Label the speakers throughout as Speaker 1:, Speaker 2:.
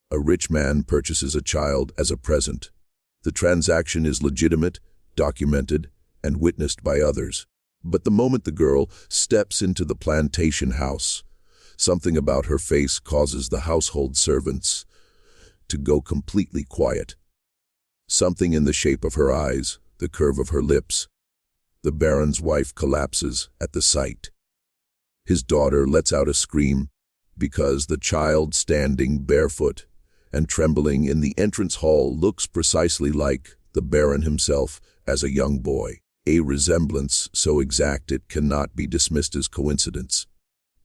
Speaker 1: A rich man purchases a child as a present. The transaction is legitimate, documented, and witnessed by others. But the moment the girl steps into the plantation house, something about her face causes the household servants to go completely quiet. Something in the shape of her eyes, the curve of her lips. The Baron's wife collapses at the sight. His daughter lets out a scream because the child standing barefoot and trembling in the entrance hall looks precisely like the Baron himself as a young boy, a resemblance so exact it cannot be dismissed as coincidence.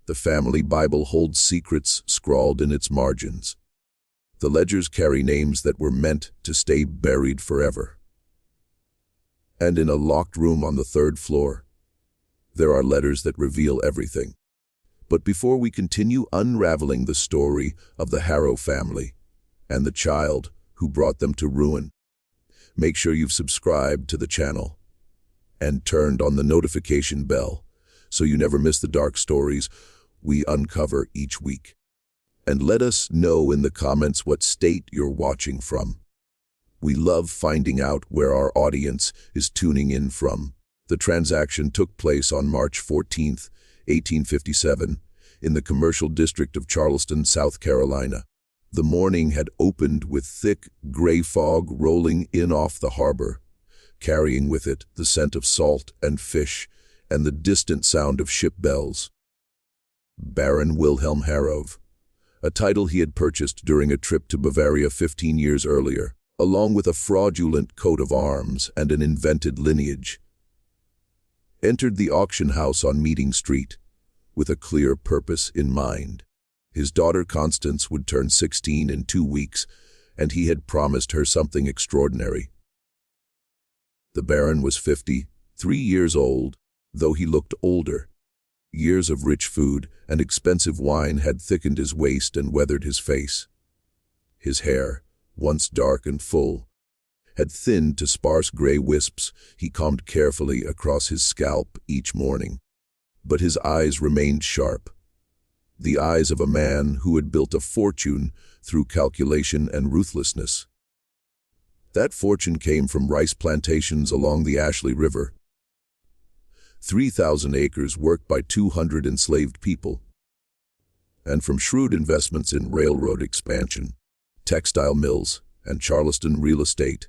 Speaker 1: The family Bible holds secrets scrawled in its margins. The ledgers carry names that were meant to stay buried forever. And in a locked room on the 3rd floor, there are letters that reveal everything. But before we continue unraveling the story of the Harrove family and the child who brought them to ruin, make sure you've subscribed to the channel and turned on the notification bell so you never miss the dark stories we uncover each week. And let us know in the comments what state you're watching from. We love finding out where our audience is tuning in from. The transaction took place on March 14, 1857, in the commercial district of Charleston, South Carolina. The morning had opened with thick, gray fog rolling in off the harbor, carrying with it the scent of salt and fish and the distant sound of ship bells. Baron Wilhelm Harrove, a title he had purchased during a trip to Bavaria 15 years earlier, along with a fraudulent coat of arms and an invented lineage, entered the auction house on Meeting Street with a clear purpose in mind. His daughter Constance would turn 16 in 2 weeks, and he had promised her something extraordinary. The Baron was 53 years old, though he looked older. Years of rich food and expensive wine had thickened his waist and weathered his face. His hair, once dark and full, had thinned to sparse gray wisps he combed carefully across his scalp each morning. But his eyes remained sharp, the eyes of a man who had built a fortune through calculation and ruthlessness. That fortune came from rice plantations along the Ashley River, 3,000 acres worked by 200 enslaved people, and from shrewd investments in railroad expansion, textile mills, and Charleston real estate.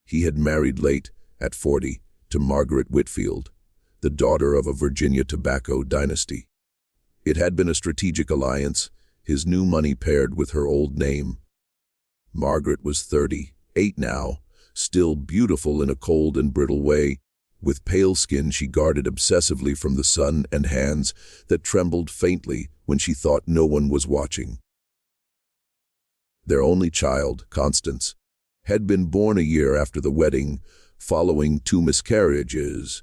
Speaker 1: He had married late, at 40, to Margaret Whitfield, the daughter of a Virginia tobacco dynasty. It had been a strategic alliance, his new money paired with her old name. Margaret was 38 now, still beautiful in a cold and brittle way. With pale skin she guarded obsessively from the sun and hands that trembled faintly when she thought no one was watching. Their only child, Constance, had been born a year after the wedding, following 2 miscarriages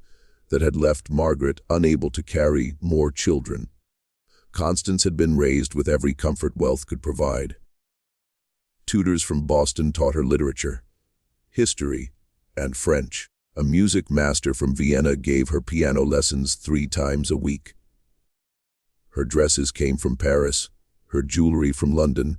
Speaker 1: that had left Margaret unable to carry more children. Constance had been raised with every comfort wealth could provide. Tutors from Boston taught her literature, history, and French. A music master from Vienna gave her piano lessons 3 times a week. Her dresses came from Paris, her jewelry from London,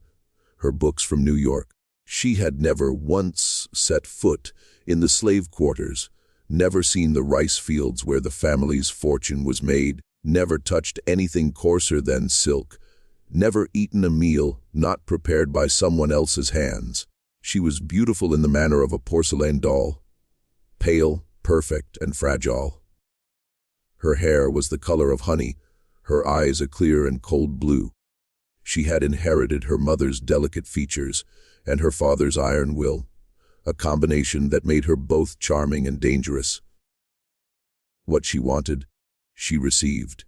Speaker 1: her books from New York. She had never once set foot in the slave quarters, never seen the rice fields where the family's fortune was made, never touched anything coarser than silk, never eaten a meal not prepared by someone else's hands. She was beautiful in the manner of a porcelain doll, pale, perfect, and fragile. Her hair was the color of honey, her eyes a clear and cold blue. She had inherited her mother's delicate features and her father's iron will, a combination that made her both charming and dangerous. What she wanted, she received,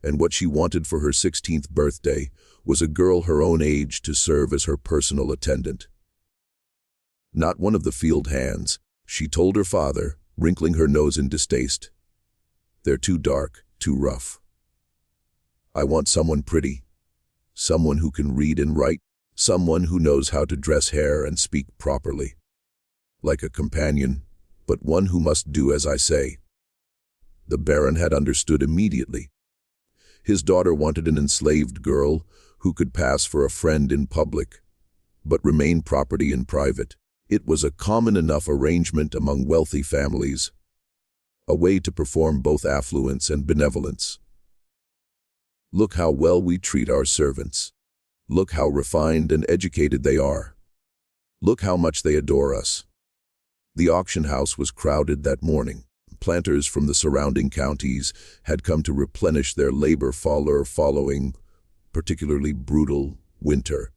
Speaker 1: and what she wanted for her 16th birthday was a girl her own age to serve as her personal attendant. Not one of the field hands, she told her father, wrinkling her nose in distaste. They're too dark, too rough. I want someone pretty, someone who can read and write, someone who knows how to dress hair and speak properly. Like a companion, but one who must do as I say. The Baron had understood immediately. His daughter wanted an enslaved girl who could pass for a friend in public, but remain property in private. It was a common enough arrangement among wealthy families, a way to perform both affluence and benevolence. Look how well we treat our servants. Look how refined and educated they are. Look how much they adore us. The auction house was crowded that morning. Planters from the surrounding counties had come to replenish their labor following particularly brutal winter.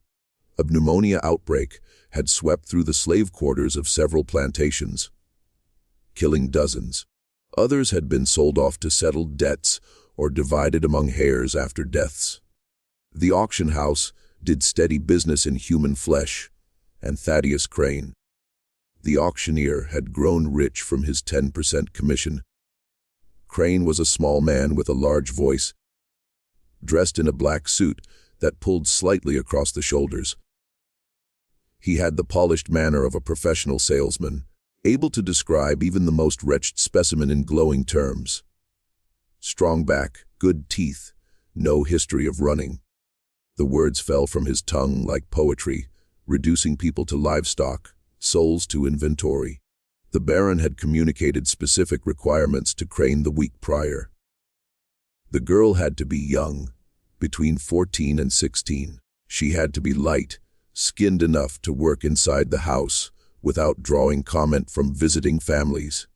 Speaker 1: A pneumonia outbreak had swept through the slave quarters of several plantations, killing dozens. Others had been sold off to settle debts or divided among heirs after deaths. The auction house did steady business in human flesh, and Thaddeus Crane, the auctioneer, had grown rich from his 10% commission. Crane was a small man with a large voice, dressed in a black suit that pulled slightly across the shoulders. He had the polished manner of a professional salesman, able to describe even the most wretched specimen in glowing terms. Strong back, good teeth, no history of running. The words fell from his tongue like poetry, reducing people to livestock, souls to inventory. The Baron had communicated specific requirements to Crane the week prior. The girl had to be young, between 14 and 16. She had to be light, skinned enough to work inside the house without drawing comment from visiting families.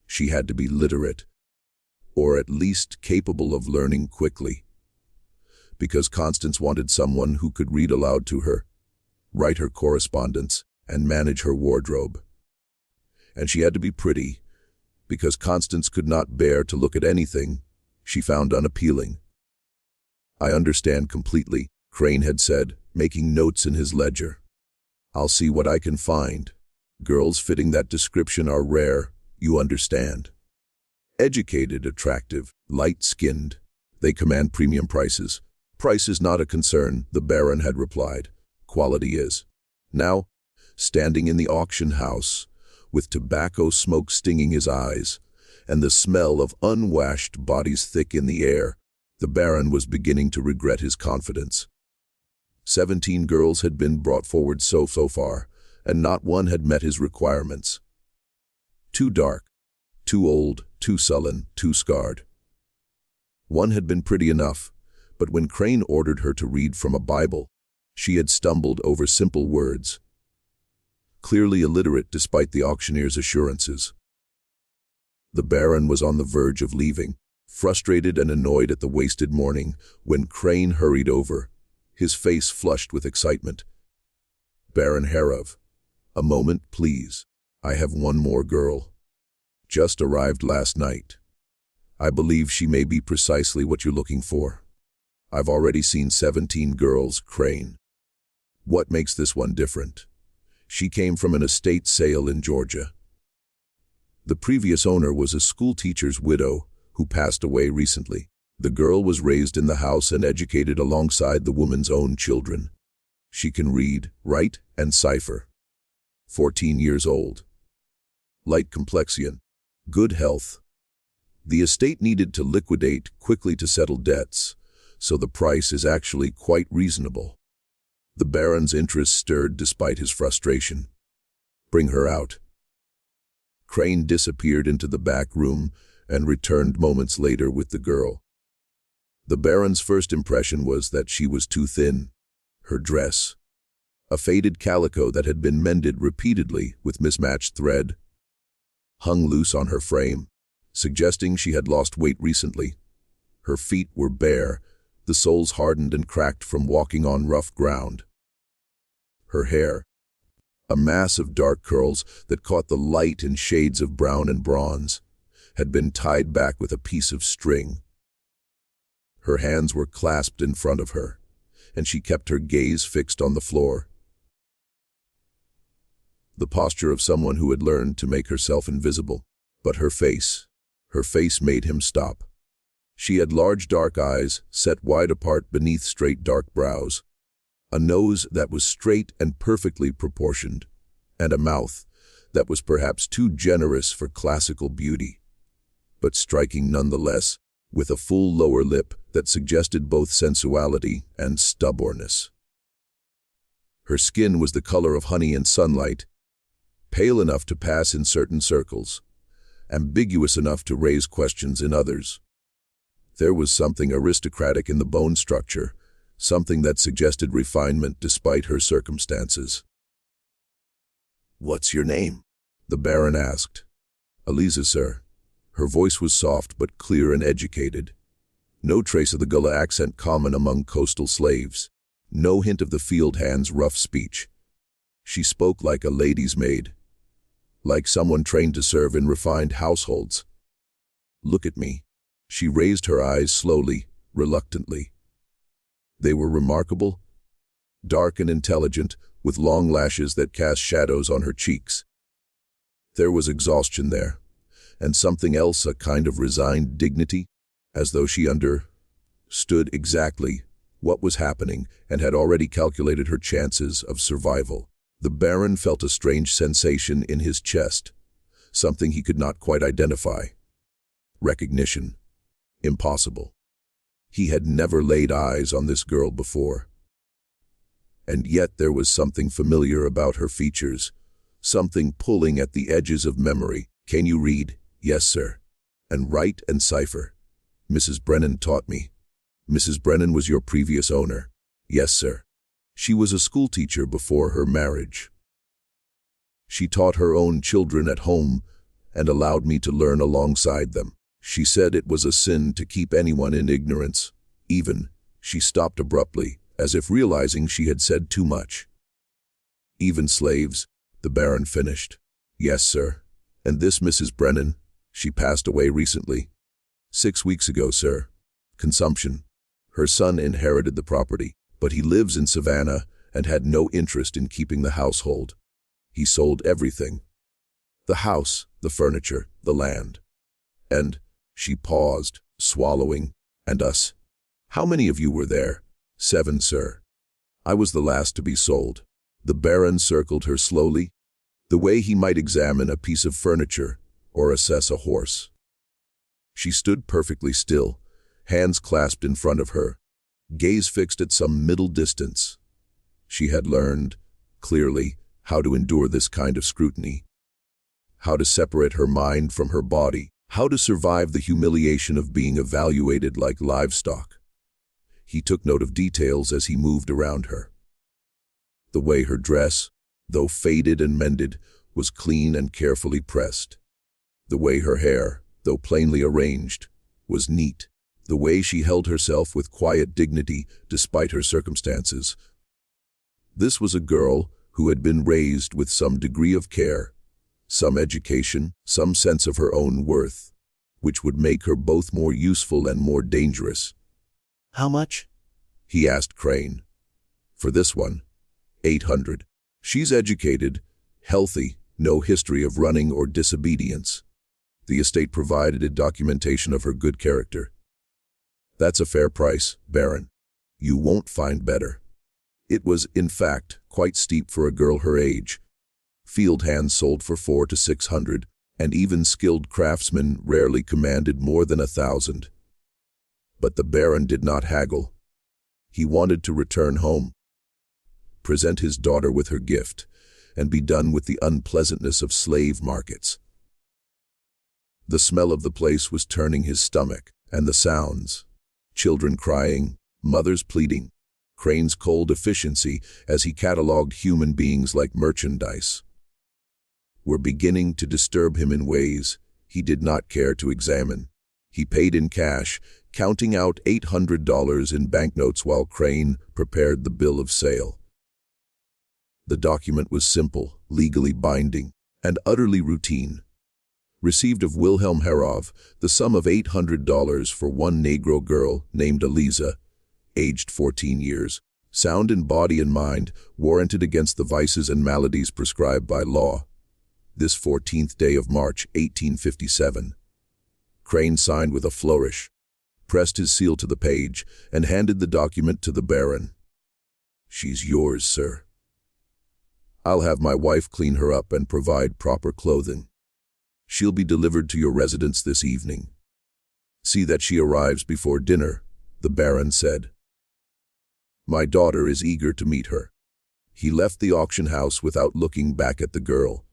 Speaker 1: She had to be literate, or at least capable of learning quickly, because Constance wanted someone who could read aloud to her, write her correspondence, and manage her wardrobe. And she had to be pretty, because Constance could not bear to look at anything she found unappealing. "I understand completely," Crane had said, making notes in his ledger. "I'll see what I can find. Girls fitting that description are rare, you understand. Educated, attractive, light-skinned. They command premium prices." "Price is not a concern," the Baron had replied. "Quality is." Now, standing in the auction house, with tobacco smoke stinging his eyes, and the smell of unwashed bodies thick in the air, the Baron was beginning to regret his confidence. 17 girls had been brought forward so far, and not one had met his requirements. Too dark, too old, too sullen, too scarred. One had been pretty enough, but when Crane ordered her to read from a Bible, she had stumbled over simple words, clearly illiterate despite the auctioneer's assurances. The Baron was on the verge of leaving, frustrated and annoyed at the wasted morning, when Crane hurried over, his face flushed with excitement. "Baron Harrove, a moment, please. I have one more girl. Just arrived last night. I believe she may be precisely what you're looking for. I've already seen 17 girls, Crane. What makes this one different? She came from an estate sale in Georgia. The previous owner was a schoolteacher's widow who passed away recently. The girl was raised in the house and educated alongside the woman's own children. She can read, write, and cipher. 14 years old. Light complexion. Good health. The estate needed to liquidate quickly to settle debts, so the price is actually quite reasonable." The Baron's interest stirred despite his frustration. "Bring her out." Crane disappeared into the back room and returned moments later with the girl. The Baron's first impression was that she was too thin. Her dress, a faded calico that had been mended repeatedly with mismatched thread, hung loose on her frame, suggesting she had lost weight recently. Her feet were bare, the soles hardened and cracked from walking on rough ground. Her hair, a mass of dark curls that caught the light in shades of brown and bronze, had been tied back with a piece of string. Her hands were clasped in front of her, and she kept her gaze fixed on the floor. The posture of someone who had learned to make herself invisible. But her face made him stop. She had large dark eyes, set wide apart beneath straight dark brows, a nose that was straight and perfectly proportioned, and a mouth that was perhaps too generous for classical beauty, but striking nonetheless, with a full lower lip that suggested both sensuality and stubbornness. Her skin was the color of honey in sunlight, pale enough to pass in certain circles, ambiguous enough to raise questions in others. There was something aristocratic in the bone structure, something that suggested refinement despite her circumstances. "What's your name?" the Baron asked. "Eliza, sir." Her voice was soft but clear and educated. No trace of the Gullah accent common among coastal slaves. No hint of the field hand's rough speech. She spoke like a lady's maid, like someone trained to serve in refined households. "Look at me." She raised her eyes slowly, reluctantly. They were remarkable, dark and intelligent, with long lashes that cast shadows on her cheeks. There was exhaustion there, and something else, a kind of resigned dignity, as though she understood exactly what was happening and had already calculated her chances of survival. The Baron felt a strange sensation in his chest, something he could not quite identify. Recognition. Impossible. He had never laid eyes on this girl before. And yet there was something familiar about her features, something pulling at the edges of memory. "Can you read?" "Yes, sir." "And write and cipher?" "Mrs. Brennan taught me." "Mrs. Brennan was your previous owner?" "Yes, sir." "She was a schoolteacher before her marriage. She taught her own children at home and allowed me to learn alongside them. She said it was a sin to keep anyone in ignorance. Even," she stopped abruptly, as if realizing she had said too much. "Even slaves?" the Baron finished. "Yes, sir." "And this Mrs. Brennan, she passed away recently?" "6 weeks ago, sir. Consumption. Her son inherited the property, but he lives in Savannah and had no interest in keeping the household. He sold everything. The house, the furniture, the land. And," she paused, swallowing, "and us." "How many of you were there?" "7, sir. I was the last to be sold." The Baron circled her slowly, the way he might examine a piece of furniture or assess a horse. She stood perfectly still, hands clasped in front of her, gaze fixed at some middle distance. She had learned, clearly, how to endure this kind of scrutiny, how to separate her mind from her body, how to survive the humiliation of being evaluated like livestock. He took note of details as he moved around her. The way her dress, though faded and mended, was clean and carefully pressed. The way her hair, though plainly arranged, was neat. The way she held herself with quiet dignity despite her circumstances. This was a girl who had been raised with some degree of care, some education, some sense of her own worth, which would make her both more useful and more dangerous. "How much?" he asked Crane. "For this one, 800. She's educated, healthy, no history of running or disobedience. The estate provided a documentation of her good character." "That's a fair price, Baron. You won't find better." It was, in fact, quite steep for a girl her age. Field hands sold for 400 to 600, and even skilled craftsmen rarely commanded more than 1,000. But the Baron did not haggle. He wanted to return home, present his daughter with her gift, and be done with the unpleasantness of slave markets. The smell of the place was turning his stomach, and the sounds, children crying, mothers pleading, Crane's cold efficiency as he catalogued human beings like merchandise, were beginning to disturb him in ways he did not care to examine. He paid in cash, counting out $800 in banknotes while Crane prepared the bill of sale. The document was simple, legally binding, and utterly routine. Received of Wilhelm Harrove the sum of $800 for one Negro girl named Eliza, aged 14 years, sound in body and mind, warranted against the vices and maladies prescribed by law. This 14th day of March, 1857. Crane signed with a flourish, pressed his seal to the page, and handed the document to the Baron. "She's yours, sir. I'll have my wife clean her up and provide proper clothing. She'll be delivered to your residence this evening. See that she arrives before dinner," the Baron said. "My daughter is eager to meet her." He left the auction house without looking back at the girl,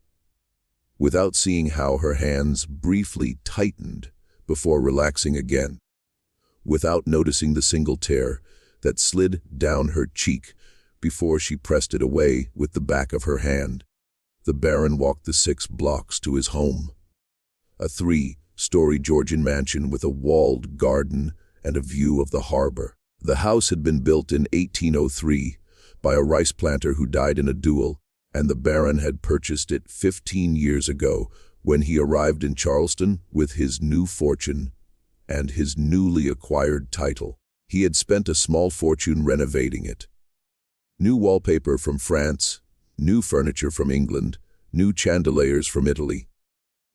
Speaker 1: without seeing how her hands briefly tightened before relaxing again, without noticing the single tear that slid down her cheek before she pressed it away with the back of her hand. The Baron walked the 6 blocks to his home, a 3-story Georgian mansion with a walled garden and a view of the harbor. The house had been built in 1803 by a rice planter who died in a duel, and the Baron had purchased it 15 years ago when he arrived in Charleston with his new fortune and his newly acquired title. He had spent a small fortune renovating it. New wallpaper from France, new furniture from England, new chandeliers from Italy.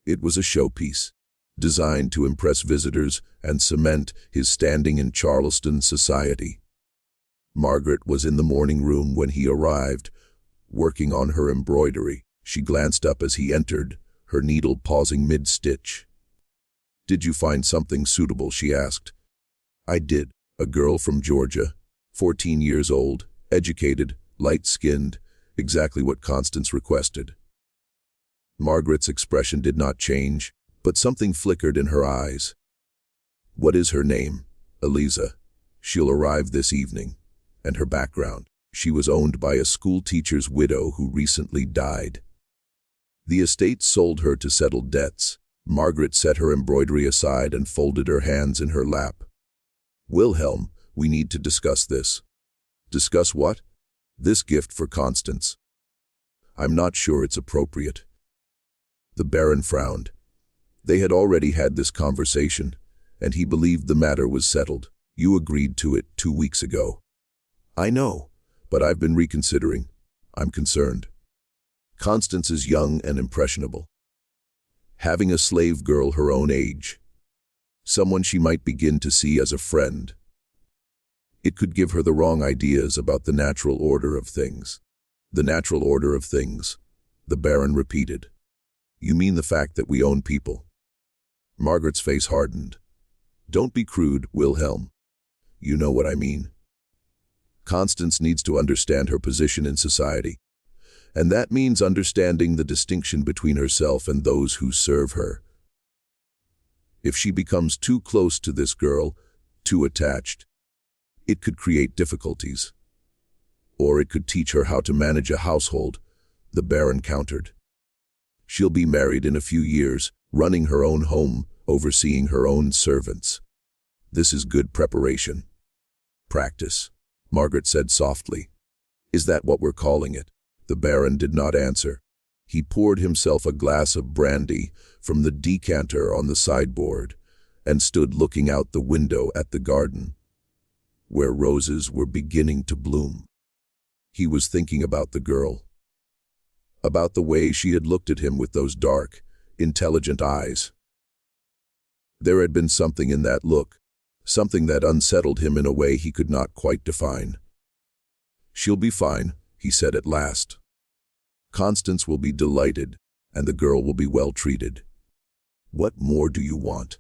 Speaker 1: It was a showpiece, designed to impress visitors and cement his standing in Charleston society. Margaret was in the morning room when he arrived, working on her embroidery. She glanced up as he entered, her needle pausing mid-stitch. "Did you find something suitable?" she asked. "I did. A girl from Georgia, 14 years old, educated, light-skinned, exactly what Constance requested." Margaret's expression did not change, but something flickered in her eyes. "What is her name?" "Eliza. She'll arrive this evening." And her background: she was owned by a school teacher's widow who recently died. The estate sold her to settle debts. Margaret set her embroidery aside and folded her hands in her lap. "Wilhelm, we need to discuss this." "Discuss what?" "This gift for Constance." "I'm not sure it's appropriate." The Baron frowned. They had already had this conversation, and he believed the matter was settled. "You agreed to it 2 weeks ago." "I know, but I've been reconsidering. I'm concerned. Constance is young and impressionable. Having a slave girl her own age, someone she might begin to see as a friend, it could give her the wrong ideas about the natural order of things." "The natural order of things," the Baron repeated. "You mean the fact that we own people?" Margaret's face hardened. "Don't be crude, Wilhelm. You know what I mean. Constance needs to understand her position in society, and that means understanding the distinction between herself and those who serve her. If she becomes too close to this girl, too attached, it could create difficulties. Or it could teach her how to manage a household," the Baron countered. "She'll be married in a few years, running her own home, overseeing her own servants. This is good preparation." "Practice," Margaret said softly. "Is that what we're calling it?" The Baron did not answer. He poured himself a glass of brandy from the decanter on the sideboard and stood looking out the window at the garden, where roses were beginning to bloom. He was thinking about the girl, about the way she had looked at him with those dark, intelligent eyes. There had been something in that look, something that unsettled him in a way he could not quite define. "She'll be fine," he said at last. "Constance will be delighted, and the girl will be well treated. What more do you want?"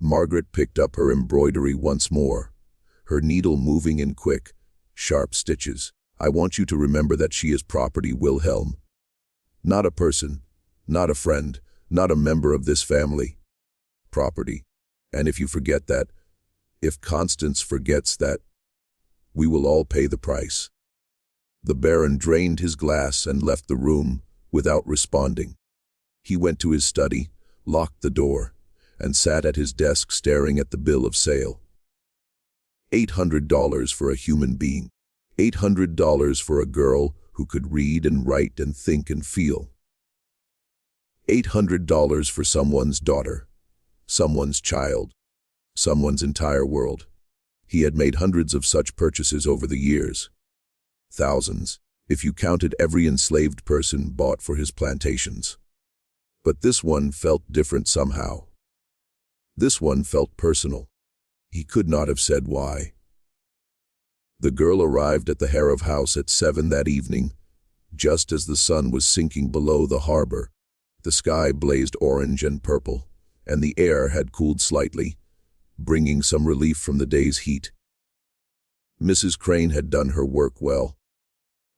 Speaker 1: Margaret picked up her embroidery once more, her needle moving in quick, sharp stitches. "I want you to remember that she is property, Wilhelm. Not a person, not a friend, not a member of this family. Property. And if you forget that, if Constance forgets that, we will all pay the price." The Baron drained his glass and left the room without responding. He went to his study, locked the door, and sat at his desk staring at the bill of sale. $800 for a human being. $800 for a girl who could read and write and think and feel. $800 for someone's daughter, someone's child, someone's entire world. He had made hundreds of such purchases over the years. Thousands, if you counted every enslaved person bought for his plantations. But this one felt different somehow. This one felt personal. He could not have said why. The girl arrived at the Harrove house at 7 that evening, just as the sun was sinking below the harbor. The sky blazed orange and purple, and the air had cooled slightly, bringing some relief from the day's heat. Mrs. Crane had done her work well.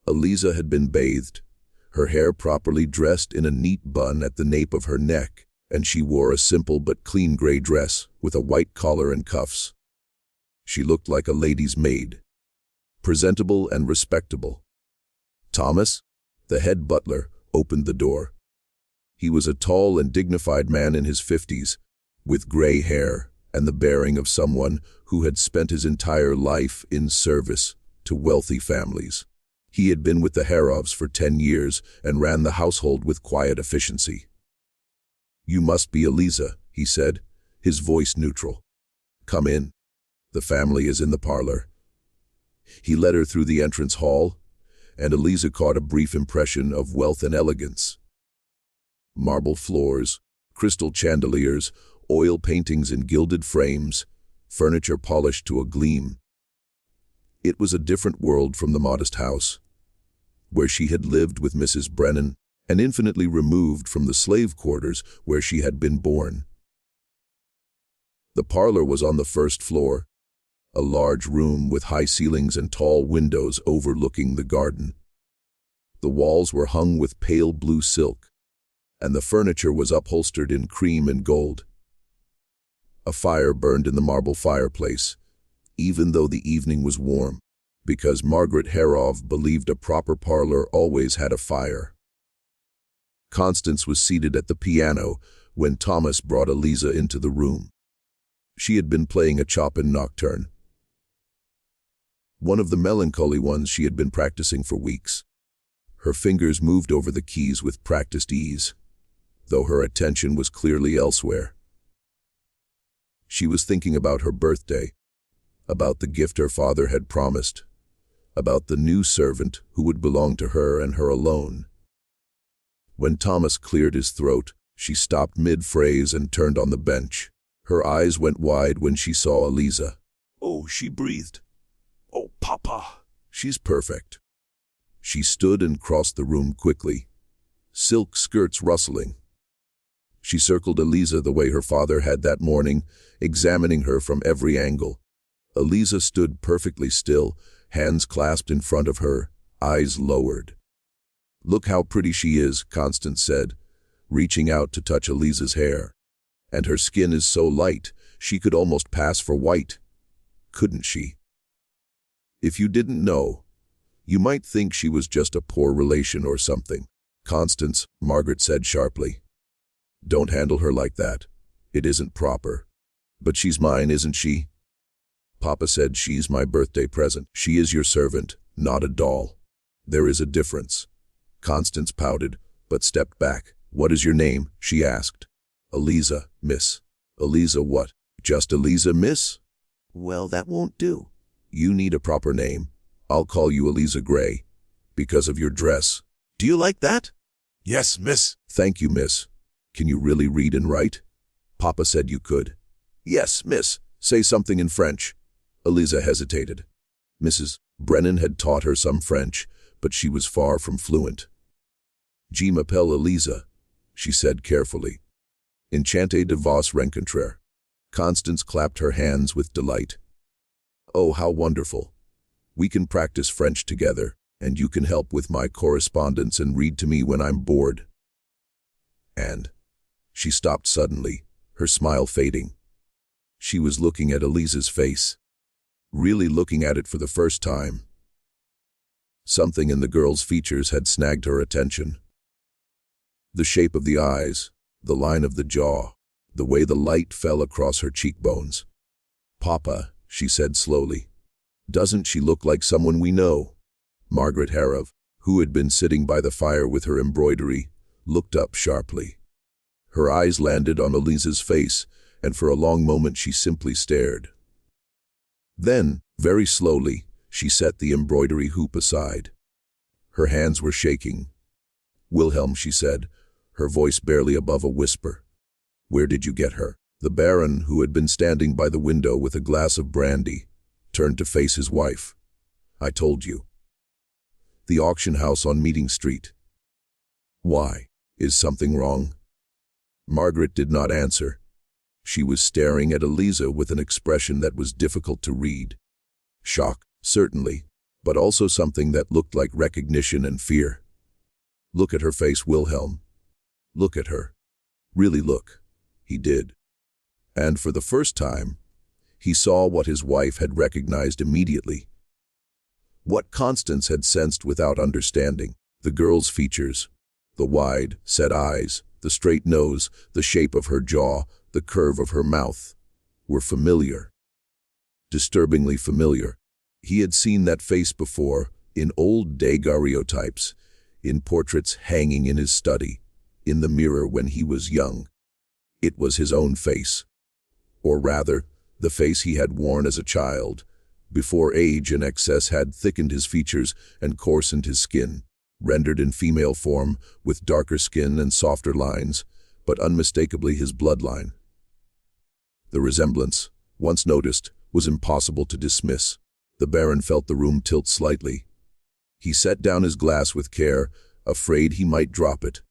Speaker 1: Eliza had been bathed, her hair properly dressed in a neat bun at the nape of her neck, and she wore a simple but clean gray dress with a white collar and cuffs. She looked like a lady's maid, presentable and respectable. Thomas, the head butler, opened the door. He was a tall and dignified man in his 50s, with gray hair and the bearing of someone who had spent his entire life in service to wealthy families. He had been with the Harroves for 10 years and ran the household with quiet efficiency. "You must be Eliza," he said, his voice neutral. "Come in. The family is in the parlor." He led her through the entrance hall, and Eliza caught a brief impression of wealth and elegance. Marble floors, crystal chandeliers, oil paintings in gilded frames, furniture polished to a gleam. It was a different world from the modest house, where she had lived with Mrs. Brennan, and infinitely removed from the slave quarters where she had been born. The parlor was on the first floor, a large room with high ceilings and tall windows overlooking the garden. The walls were hung with pale blue silk, and the furniture was upholstered in cream and gold. A fire burned in the marble fireplace, even though the evening was warm, because Margaret Harrove believed a proper parlor always had a fire. Constance was seated at the piano when Thomas brought Eliza into the room. She had been playing a Chopin nocturne, one of the melancholy ones she had been practicing for weeks. Her fingers moved over the keys with practiced ease, though her attention was clearly elsewhere. She was thinking about her birthday, about the gift her father had promised, about the new servant who would belong to her and her alone. When Thomas cleared his throat, she stopped mid-phrase and turned on the bench. Her eyes went wide when she saw Eliza. "Oh," she breathed. "Oh, Papa." "She's perfect." She stood and crossed the room quickly, silk skirts rustling. She circled Eliza the way her father had that morning, examining her from every angle. Eliza stood perfectly still, hands clasped in front of her, eyes lowered. "Look how pretty she is," Constance said, reaching out to touch Eliza's hair. "And her skin is so light, she could almost pass for white. Couldn't she? If you didn't know, you might think she was just a poor relation or something." "Constance," Margaret said sharply, "don't handle her like that. It isn't proper." "But she's mine, isn't she?" "Papa said she's my birthday present." "She is your servant, not a doll. There is a difference." Constance pouted, but stepped back. "What is your name?" she asked. "Eliza, miss." "Eliza what? Just Eliza, miss?" "Well, that won't do. You need a proper name. I'll call you Eliza Gray, because of your dress. Do you like that?" "Yes, miss." "Thank you, miss. Can you really read and write?" "Papa said you could." "Yes, miss. Say something in French." Eliza hesitated. Mrs. Brennan had taught her some French, but she was far from fluent. "Je m'appelle Eliza," she said carefully. "Enchantée de vos rencontres." Constance clapped her hands with delight. "Oh, how wonderful. We can practice French together, and you can help with my correspondence and read to me when I'm bored." And she stopped suddenly, her smile fading. She was looking at Eliza's face, really looking at it for the first time. Something in the girl's features had snagged her attention. The shape of the eyes, the line of the jaw, the way the light fell across her cheekbones. "Papa," she said slowly, "doesn't she look like someone we know?" Margaret Harrove, who had been sitting by the fire with her embroidery, looked up sharply. Her eyes landed on Eliza's face, and for a long moment she simply stared. Then, very slowly, she set the embroidery hoop aside. Her hands were shaking. "Wilhelm," she said, her voice barely above a whisper. "Where did you get her?" The Baron, who had been standing by the window with a glass of brandy, turned to face his wife. "I told you. The auction house on Meeting Street." "Why? Is something wrong?" Margaret did not answer. She was staring at Eliza with an expression that was difficult to read. Shock, certainly, but also something that looked like recognition and fear. "Look at her face, Wilhelm. Look at her. Really look." He did. And for the first time, he saw what his wife had recognized immediately. What Constance had sensed without understanding. The girl's features, the wide, set eyes, the straight nose, the shape of her jaw, the curve of her mouth, were familiar. Disturbingly familiar. He had seen that face before, in old daguerreotypes, in portraits hanging in his study, in the mirror when he was young. It was his own face. Or rather, the face he had worn as a child, before age and excess had thickened his features and coarsened his skin, rendered in female form, with darker skin and softer lines, but unmistakably his bloodline. The resemblance, once noticed, was impossible to dismiss. The Baron felt the room tilt slightly. He set down his glass with care, afraid he might drop it.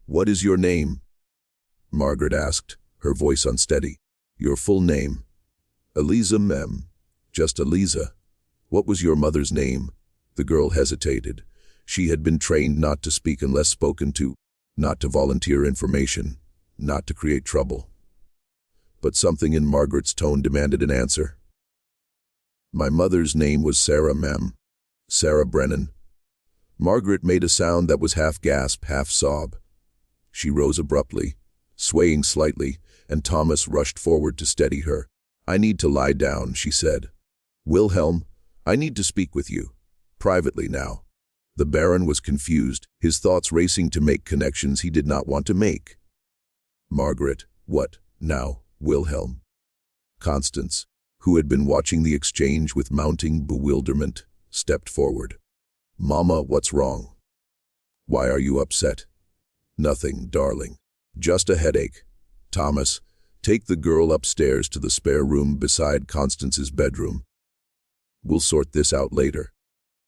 Speaker 1: "What is your name?" Margaret asked, her voice unsteady. "Your full name?" "Eliza, mem. Just Eliza." "What was your mother's name?" The girl hesitated. She had been trained not to speak unless spoken to, not to volunteer information, not to create trouble. But something in Margaret's tone demanded an answer. "My mother's name was Sarah, ma'am. Sarah Brennan." Margaret made a sound that was half gasp, half sob. She rose abruptly, swaying slightly, and Thomas rushed forward to steady her. "I need to lie down," she said. "Wilhelm, I need to speak with you. Privately now." The Baron was confused, his thoughts racing to make connections he did not want to make. "Margaret, what, now, Wilhelm?" Constance, who had been watching the exchange with mounting bewilderment, stepped forward. "Mama, what's wrong? Why are you upset?" "Nothing, darling. Just a headache. Thomas, take the girl upstairs to the spare room beside Constance's bedroom. We'll sort this out later."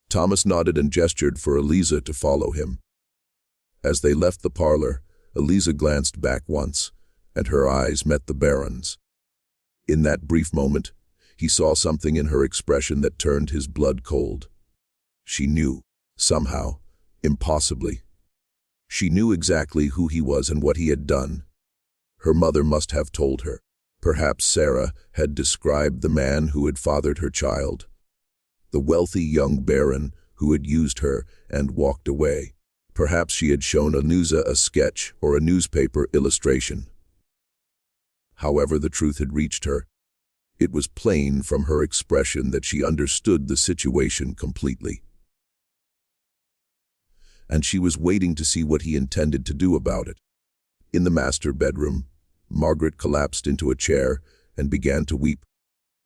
Speaker 1: Thomas nodded and gestured for Eliza to follow him. As they left the parlor, Eliza glanced back once, and her eyes met the Baron's. In that brief moment, he saw something in her expression that turned his blood cold. She knew, somehow, impossibly. She knew exactly who he was and what he had done. Her mother must have told her. Perhaps Sarah had described the man who had fathered her child. The wealthy young Baron who had used her and walked away. Perhaps she had shown Eliza a sketch or a newspaper illustration. However the truth had reached her, it was plain from her expression that she understood the situation completely. And she was waiting to see what he intended to do about it. In the master bedroom, Margaret collapsed into a chair and began to weep.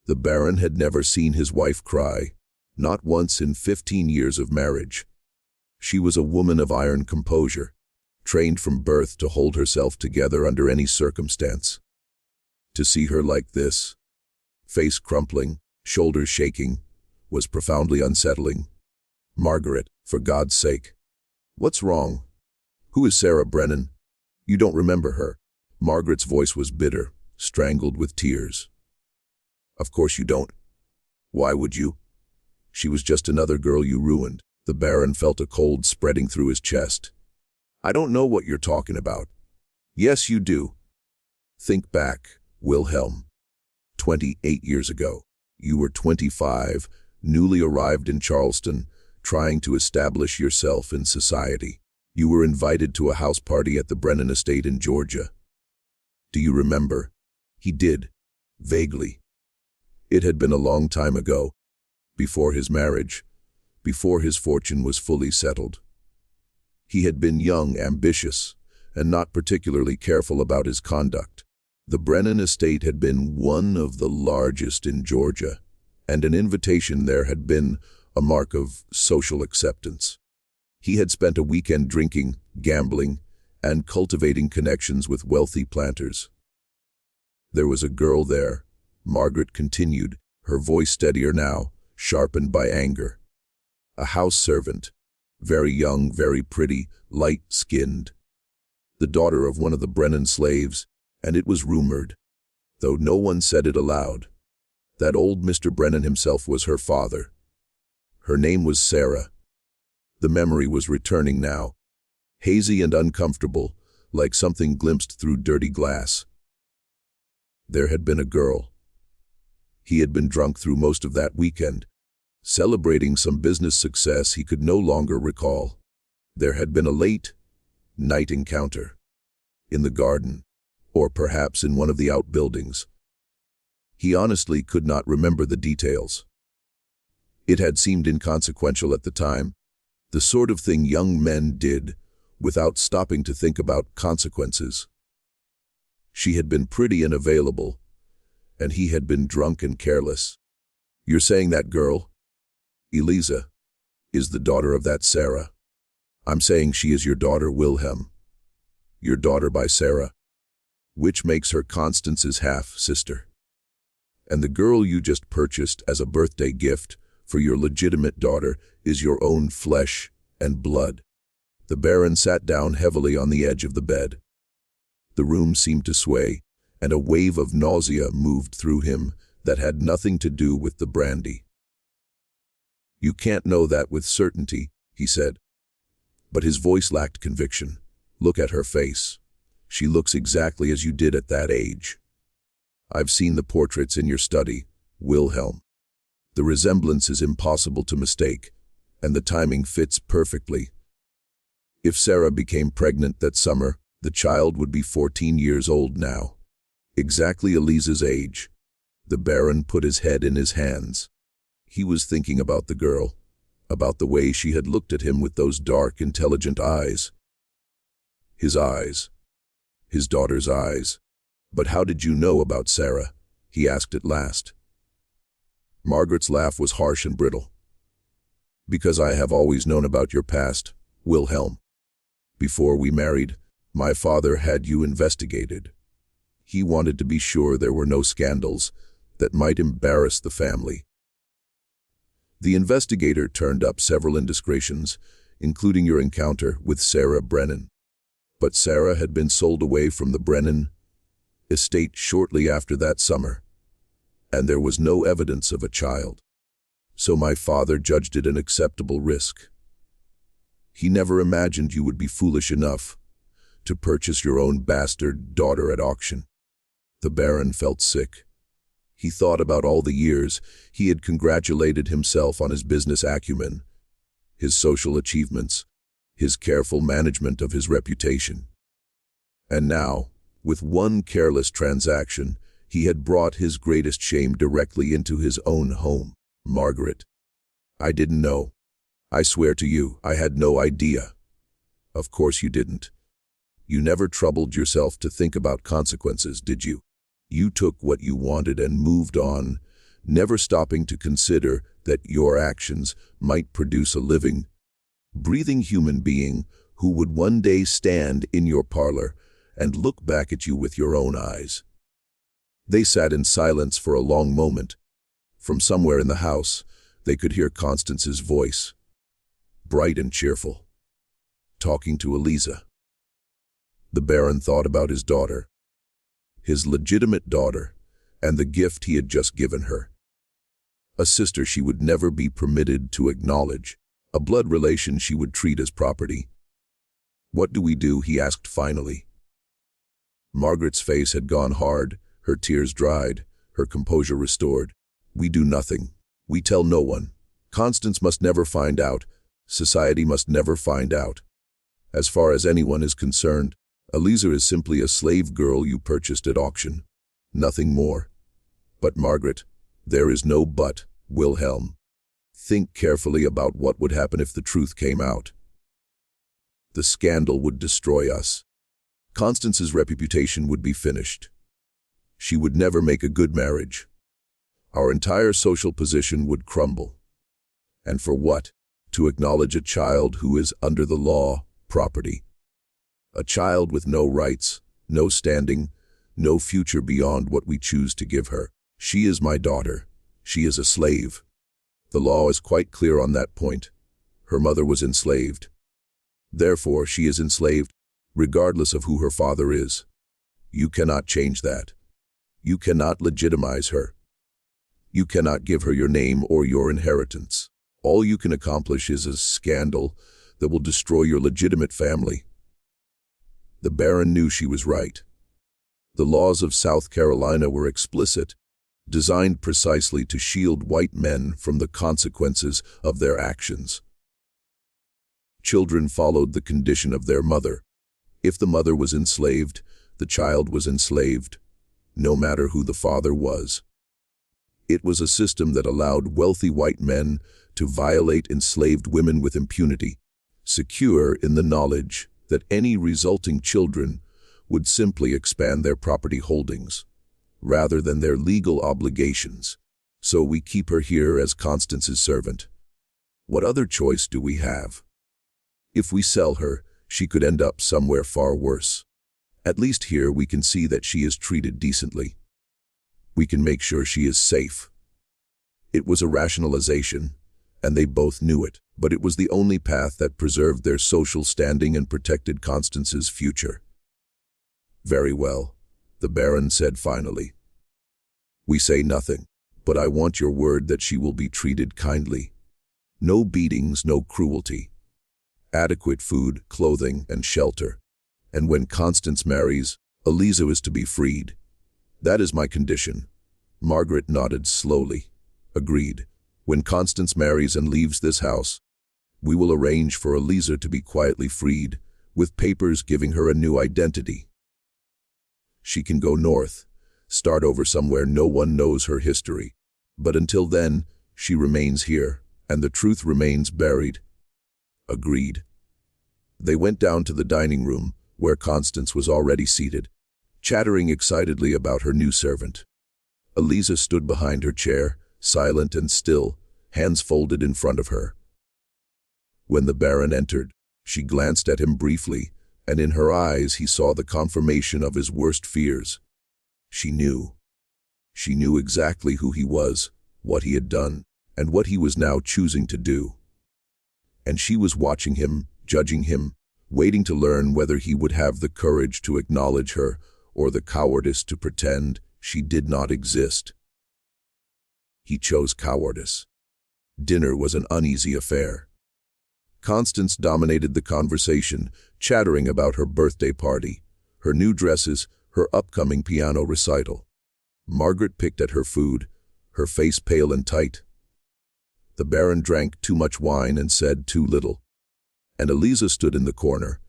Speaker 1: The Baron had never seen his wife cry, not once in 15 years of marriage. She was a woman of iron composure, trained from birth to hold herself together under any circumstance. To see her like this, face crumpling, shoulders shaking, was profoundly unsettling. "Margaret, for God's sake. What's wrong? Who is Sarah Brennan? You don't remember her?" Margaret's voice was bitter, strangled with tears. "Of course you don't. Why would you? She was just another girl you ruined." The Baron felt a cold spreading through his chest. "I don't know what you're talking about." "Yes, you do. Think back, Wilhelm. 28 years ago. You were 25, newly arrived in Charleston, trying to establish yourself in society. You were invited to a house party at the Brennan estate in Georgia. Do you remember?" He did, vaguely. It had been a long time ago, before his marriage, before his fortune was fully settled. He had been young, ambitious, and not particularly careful about his conduct. The Brennan estate had been one of the largest in Georgia, and an invitation there had been a mark of social acceptance. He had spent a weekend drinking, gambling, and cultivating connections with wealthy planters. "There was a girl there," Margaret continued, her voice steadier now, sharpened by anger. "A house servant, very young, very pretty, light-skinned. The daughter of one of the Brennan slaves, and it was rumored, though no one said it aloud, that old Mr. Brennan himself was her father. Her name was Sarah. The memory was returning now, hazy and uncomfortable, like something glimpsed through dirty glass. There had been a girl. He had been drunk through most of that weekend, celebrating some business success he could no longer recall. There had been a late night encounter in the garden, or perhaps in one of the outbuildings. He honestly could not remember the details. It had seemed inconsequential at the time, the sort of thing young men did without stopping to think about consequences. She had been pretty and available, and he had been drunk and careless. You're saying that girl, Eliza, is the daughter of that Sarah? I'm saying she is your daughter, Wilhelm. Your daughter by Sarah, which makes her Constance's half-sister. And the girl you just purchased as a birthday gift for your legitimate daughter is your own flesh and blood. The Baron sat down heavily on the edge of the bed. The room seemed to sway, and a wave of nausea moved through him that had nothing to do with the brandy. You can't know that with certainty, he said. But his voice lacked conviction. Look at her face. She looks exactly as you did at that age. I've seen the portraits in your study, Wilhelm. The resemblance is impossible to mistake, and the timing fits perfectly. If Sarah became pregnant that summer, the child would be 14 years old now. Exactly Eliza's age. The Baron put his head in his hands. He was thinking about the girl, about the way she had looked at him with those dark, intelligent eyes. His eyes. His daughter's eyes. But how did you know about Sarah? He asked at last. Margaret's laugh was harsh and brittle. Because I have always known about your past, Wilhelm. Before we married, my father had you investigated. He wanted to be sure there were no scandals that might embarrass the family. The investigator turned up several indiscretions, including your encounter with Sarah Brennan. But Sarah had been sold away from the Brennan estate shortly after that summer, and there was no evidence of a child. So my father judged it an acceptable risk. He never imagined you would be foolish enough to purchase your own bastard daughter at auction. The Baron felt sick. He thought about all the years he had congratulated himself on his business acumen, his social achievements, his careful management of his reputation. And now, with one careless transaction, he had brought his greatest shame directly into his own home. Margaret. I didn't know. I swear to you, I had no idea. Of course you didn't. You never troubled yourself to think about consequences, did you? You took what you wanted and moved on, never stopping to consider that your actions might produce a living, breathing human being who would one day stand in your parlor and look back at you with your own eyes. They sat in silence for a long moment. From somewhere in the house, they could hear Constance's voice, bright and cheerful, talking to Eliza. The Baron thought about his daughter, his legitimate daughter, and the gift he had just given her. A sister she would never be permitted to acknowledge, a blood relation she would treat as property. What do we do? He asked finally. Margaret's face had gone hard, her tears dried, her composure restored. We do nothing. We tell no one. Constance must never find out. Society must never find out. As far as anyone is concerned, Eliza is simply a slave girl you purchased at auction. Nothing more. But Margaret, there is no but, Wilhelm. Think carefully about what would happen if the truth came out. The scandal would destroy us. Constance's reputation would be finished. She would never make a good marriage. Our entire social position would crumble. And for what? To acknowledge a child who is, under the law, property. A child with no rights, no standing, no future beyond what we choose to give her. She is my daughter. She is a slave. The law is quite clear on that point. Her mother was enslaved. Therefore, she is enslaved, regardless of who her father is. You cannot change that. You cannot legitimize her. You cannot give her your name or your inheritance. All you can accomplish is a scandal that will destroy your legitimate family." The Baron knew she was right. The laws of South Carolina were explicit, designed precisely to shield white men from the consequences of their actions. Children followed the condition of their mother. If the mother was enslaved, the child was enslaved, no matter who the father was. It was a system that allowed wealthy white men to violate enslaved women with impunity, secure in the knowledge that any resulting children would simply expand their property holdings, rather than their legal obligations. So we keep her here as Constance's servant. What other choice do we have? If we sell her, she could end up somewhere far worse. At least here we can see that she is treated decently. We can make sure she is safe. It was a rationalization, and they both knew it, but it was the only path that preserved their social standing and protected Constance's future. "Very well," the Baron said finally. "We say nothing, but I want your word that she will be treated kindly. No beatings, no cruelty. Adequate food, clothing, and shelter. And when Constance marries, Eliza is to be freed. That is my condition." Margaret nodded slowly. "Agreed. When Constance marries and leaves this house, we will arrange for Eliza to be quietly freed, with papers giving her a new identity. She can go north, start over somewhere no one knows her history. But until then, she remains here, and the truth remains buried." "Agreed." They went down to the dining room, where Constance was already seated, chattering excitedly about her new servant. Eliza stood behind her chair, silent and still, hands folded in front of her. When the Baron entered, she glanced at him briefly, and in her eyes he saw the confirmation of his worst fears. She knew. She knew exactly who he was, what he had done, and what he was now choosing to do. And she was watching him, judging him, waiting to learn whether he would have the courage to acknowledge her or the cowardice to pretend she did not exist. He chose cowardice. Dinner was an uneasy affair. Constance dominated the conversation, chattering about her birthday party, her new dresses, her upcoming piano recital. Margaret picked at her food, her face pale and tight. The Baron drank too much wine and said too little, and Eliza stood in the corner,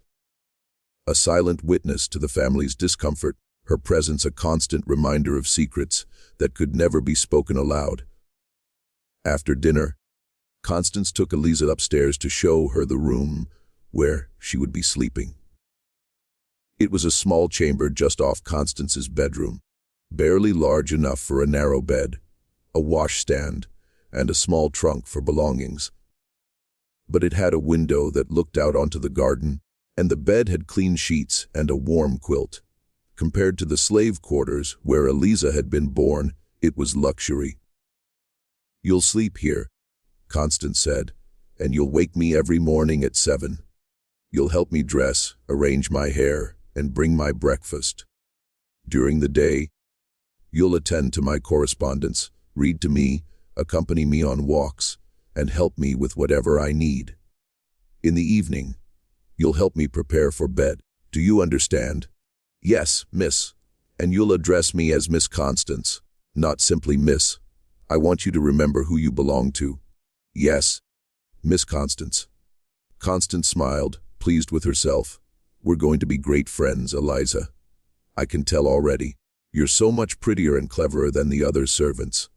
Speaker 1: a silent witness to the family's discomfort, her presence a constant reminder of secrets that could never be spoken aloud. After dinner, Constance took Eliza upstairs to show her the room where she would be sleeping. It was a small chamber just off Constance's bedroom, barely large enough for a narrow bed, a washstand, and a small trunk for belongings. But it had a window that looked out onto the garden, and the bed had clean sheets and a warm quilt. Compared to the slave quarters where Eliza had been born, it was luxury. "You'll sleep here," Constance said, "and you'll wake me every morning at 7. You'll help me dress, arrange my hair, and bring my breakfast. During the day, you'll attend to my correspondence, read to me, accompany me on walks, and help me with whatever I need. In the evening, you'll help me prepare for bed. Do you understand?" "Yes, miss. And you'll address me as Miss Constance, not simply Miss. I want you to remember who you belong to." "Yes, Miss Constance." Constance smiled, pleased with herself. "We're going to be great friends, Eliza. I can tell already. You're so much prettier and cleverer than the other servants.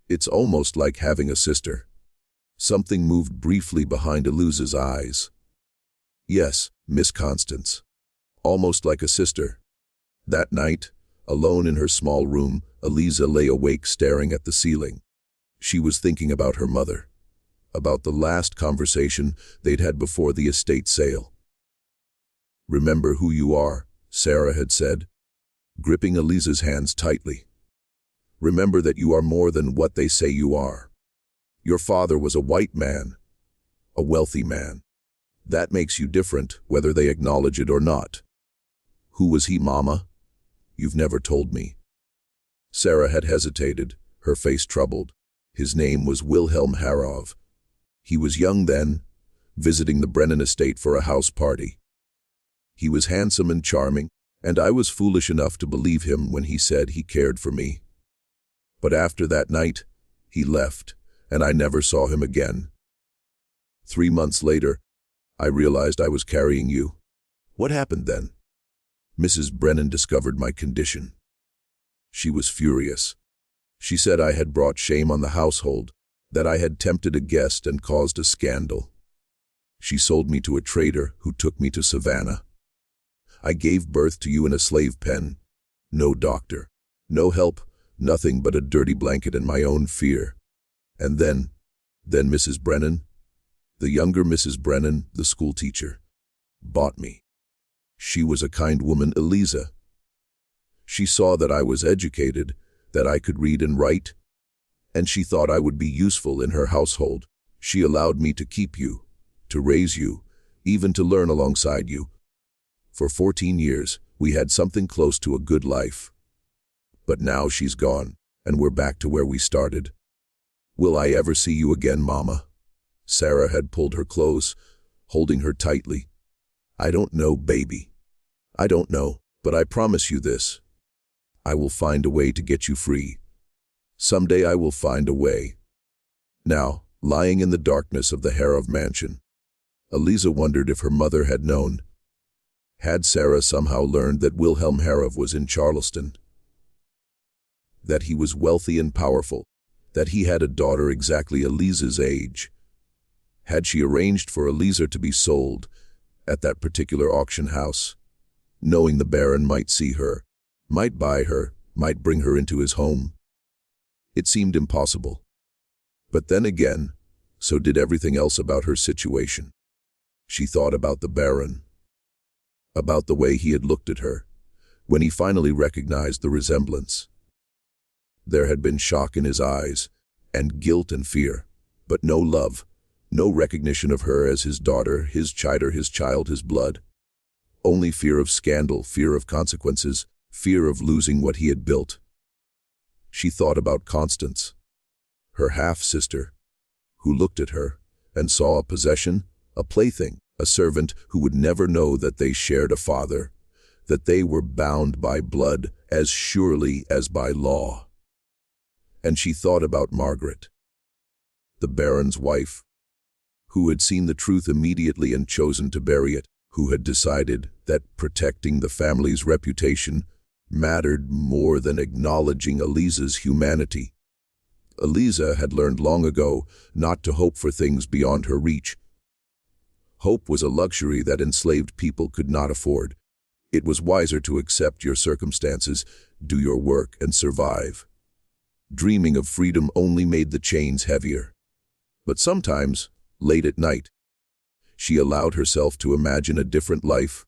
Speaker 1: It's almost like having a sister." Something moved briefly behind Eliza's eyes. "Yes, Miss Constance. Almost like a sister." That night, alone in her small room, Eliza lay awake staring at the ceiling. She was thinking about her mother, about the last conversation they'd had before the estate sale. "Remember who you are," Sarah had said, gripping Eliza's hands tightly. "Remember that you are more than what they say you are. Your father was a white man, a wealthy man. That makes you different, whether they acknowledge it or not." "Who was he, Mama? You've never told me." Sarah had hesitated, her face troubled. "His name was Wilhelm Harrove. He was young then, visiting the Brennan estate for a house party. He was handsome and charming, and I was foolish enough to believe him when he said he cared for me. But after that night, he left, and I never saw him again. 3 months later, I realized I was carrying you. What happened then? Mrs. Brennan discovered my condition. She was furious. She said I had brought shame on the household, that I had tempted a guest and caused a scandal. She sold me to a trader who took me to Savannah. I gave birth to you in a slave pen. No doctor, no help, nothing but a dirty blanket and my own fear. And then Mrs. Brennan, the younger Mrs. Brennan, the schoolteacher, bought me. She was a kind woman, Eliza. She saw that I was educated, that I could read and write, and she thought I would be useful in her household. She allowed me to keep you, to raise you, even to learn alongside you. For 14 years, we had something close to a good life. But now she's gone, and we're back to where we started. Will I ever see you again, Mama? Sarah had pulled her close, holding her tightly. I don't know, baby. I don't know, but I promise you this. I will find a way to get you free. Someday I will find a way. Now, lying in the darkness of the Harrove mansion, Eliza wondered if her mother had known. Had Sarah somehow learned that Wilhelm Harrove was in Charleston? That he was wealthy and powerful, that he had a daughter exactly Eliza's age? Had she arranged for Eliza to be sold at that particular auction house, knowing the Baron might see her, might buy her, might bring her into his home? It seemed impossible. But then again, so did everything else about her situation. She thought about the Baron, about the way he had looked at her, when he finally recognized the resemblance. There had been shock in his eyes, and guilt and fear, but no love, no recognition of her as his daughter, his child, his blood. Only fear of scandal, fear of consequences, fear of losing what he had built. She thought about Constance, her half-sister, who looked at her and saw a possession, a plaything, a servant who would never know that they shared a father, that they were bound by blood as surely as by law. And she thought about Margaret, the Baron's wife, who had seen the truth immediately and chosen to bury it, who had decided that protecting the family's reputation mattered more than acknowledging Eliza's humanity. Eliza had learned long ago not to hope for things beyond her reach. Hope was a luxury that enslaved people could not afford. It was wiser to accept your circumstances, do your work, and survive. Dreaming of freedom only made the chains heavier. But sometimes, late at night, she allowed herself to imagine a different life.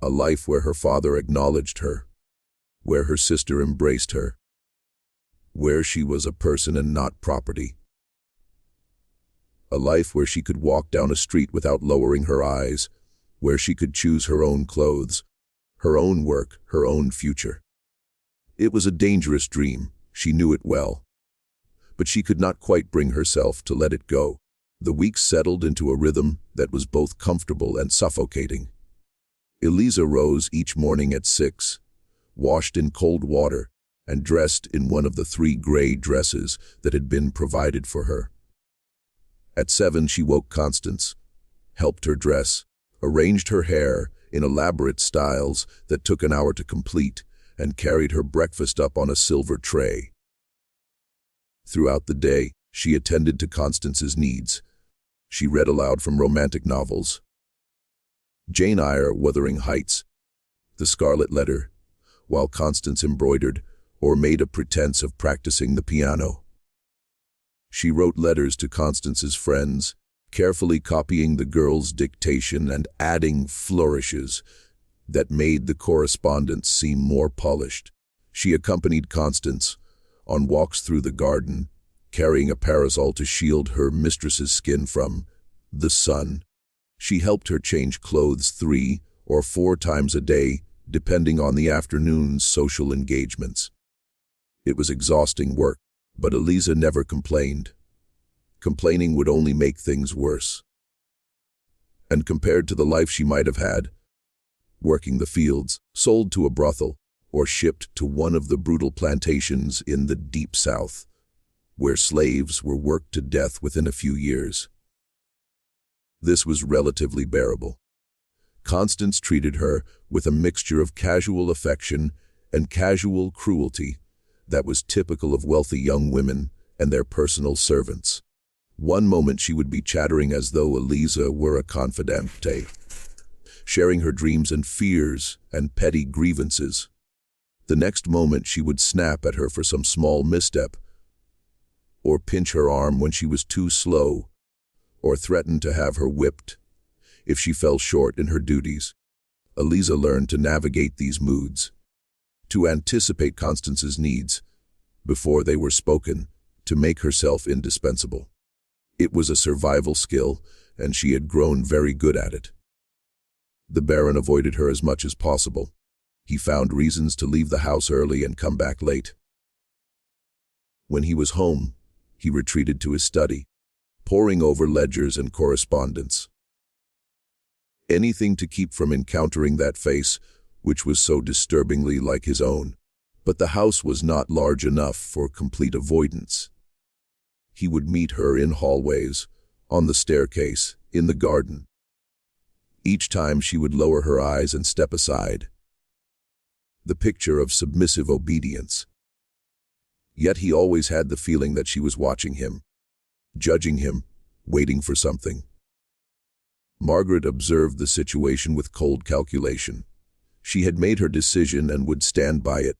Speaker 1: A life where her father acknowledged her, where her sister embraced her, where she was a person and not property. A life where she could walk down a street without lowering her eyes, where she could choose her own clothes, her own work, her own future. It was a dangerous dream, she knew it well. But she could not quite bring herself to let it go. The weeks settled into a rhythm that was both comfortable and suffocating. Eliza rose each morning at 6, washed in cold water, and dressed in one of the 3 gray dresses that had been provided for her. At 7 she woke Constance, helped her dress, arranged her hair in elaborate styles that took an hour to complete, and carried her breakfast up on a silver tray. Throughout the day, she attended to Constance's needs. She read aloud from romantic novels, Jane Eyre, Wuthering Heights, The Scarlet Letter, while Constance embroidered or made a pretense of practicing the piano. She wrote letters to Constance's friends, carefully copying the girl's dictation and adding flourishes that made the correspondence seem more polished. She accompanied Constance on walks through the garden, carrying a parasol to shield her mistress's skin from the sun. She helped her change clothes 3 or 4 times a day, depending on the afternoon's social engagements. It was exhausting work, but Eliza never complained. Complaining would only make things worse. And compared to the life she might have had, working the fields, sold to a brothel, or shipped to one of the brutal plantations in the deep South, where slaves were worked to death within a few years, this was relatively bearable. Constance treated her with a mixture of casual affection and casual cruelty that was typical of wealthy young women and their personal servants. One moment she would be chattering as though Eliza were a confidante, sharing her dreams and fears and petty grievances. The next moment she would snap at her for some small misstep, or pinch her arm when she was too slow, or threaten to have her whipped if she fell short in her duties. Eliza learned to navigate these moods, to anticipate Constance's needs before they were spoken, to make herself indispensable. It was a survival skill, and she had grown very good at it. The Baron avoided her as much as possible. He found reasons to leave the house early and come back late. When he was home, he retreated to his study, poring over ledgers and correspondence. Anything to keep from encountering that face, which was so disturbingly like his own. But the house was not large enough for complete avoidance. He would meet her in hallways, on the staircase, in the garden. Each time she would lower her eyes and step aside. The picture of submissive obedience. Yet he always had the feeling that she was watching him, judging him, waiting for something. Margaret observed the situation with cold calculation. She had made her decision and would stand by it.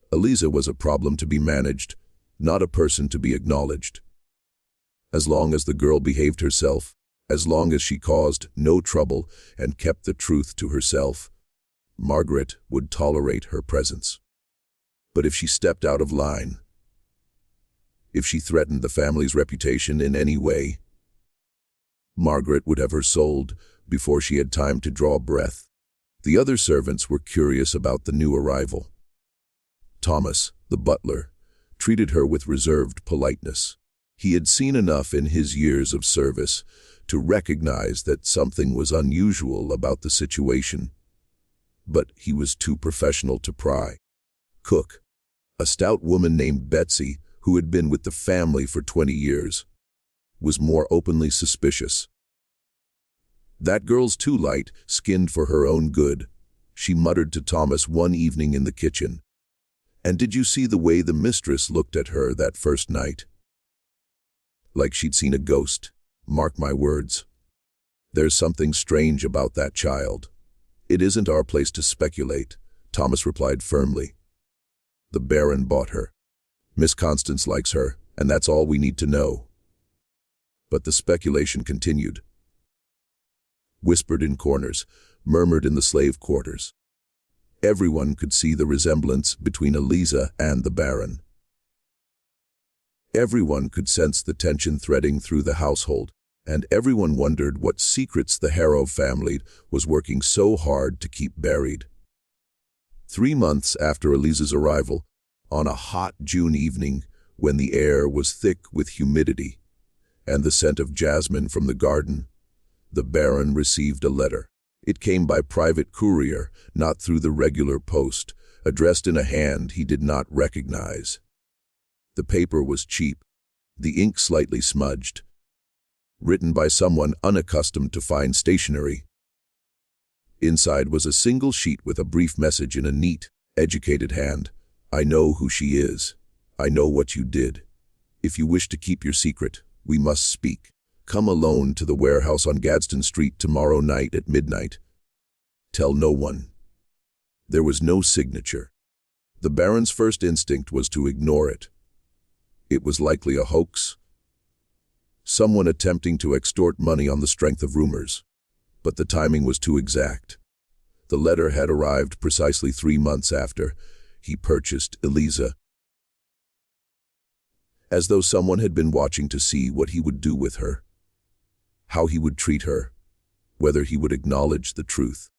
Speaker 1: Eliza was a problem to be managed, not a person to be acknowledged. As long as the girl behaved herself, as long as she caused no trouble and kept the truth to herself, Margaret would tolerate her presence. But if she stepped out of line, if she threatened the family's reputation in any way, Margaret would have her sold before she had time to draw breath. The other servants were curious about the new arrival. Thomas, the butler, treated her with reserved politeness. He had seen enough in his years of service to recognize that something was unusual about the situation, but he was too professional to pry. Cook, a stout woman named Betsy, who had been with the family for 20 years, was more openly suspicious. "That girl's too light-skinned for her own good," she muttered to Thomas one evening in the kitchen. "And did you see the way the mistress looked at her that first night? Like she'd seen a ghost. Mark my words. There's something strange about that child." "It isn't our place to speculate," Thomas replied firmly. "The Baron bought her. Miss Constance likes her, and that's all we need to know." But the speculation continued. Whispered in corners, murmured in the slave quarters. Everyone could see the resemblance between Eliza and the Baron. Everyone could sense the tension threading through the household, and everyone wondered what secrets the Harrove family was working so hard to keep buried. 3 months after Eliza's arrival, on a hot June evening, when the air was thick with humidity and the scent of jasmine from the garden, the Baron received a letter. It came by private courier, not through the regular post, addressed in a hand he did not recognize. The paper was cheap, the ink slightly smudged, written by someone unaccustomed to fine stationery. Inside was a single sheet with a brief message in a neat, educated hand. "I know who she is. I know what you did. If you wish to keep your secret, we must speak. Come alone to the warehouse on Gadsden Street tomorrow night at midnight. Tell no one." There was no signature. The Baron's first instinct was to ignore it. It was likely a hoax. Someone attempting to extort money on the strength of rumors. But the timing was too exact. The letter had arrived precisely 3 months after he purchased Eliza. As though someone had been watching to see what he would do with her, how he would treat her, whether he would acknowledge the truth.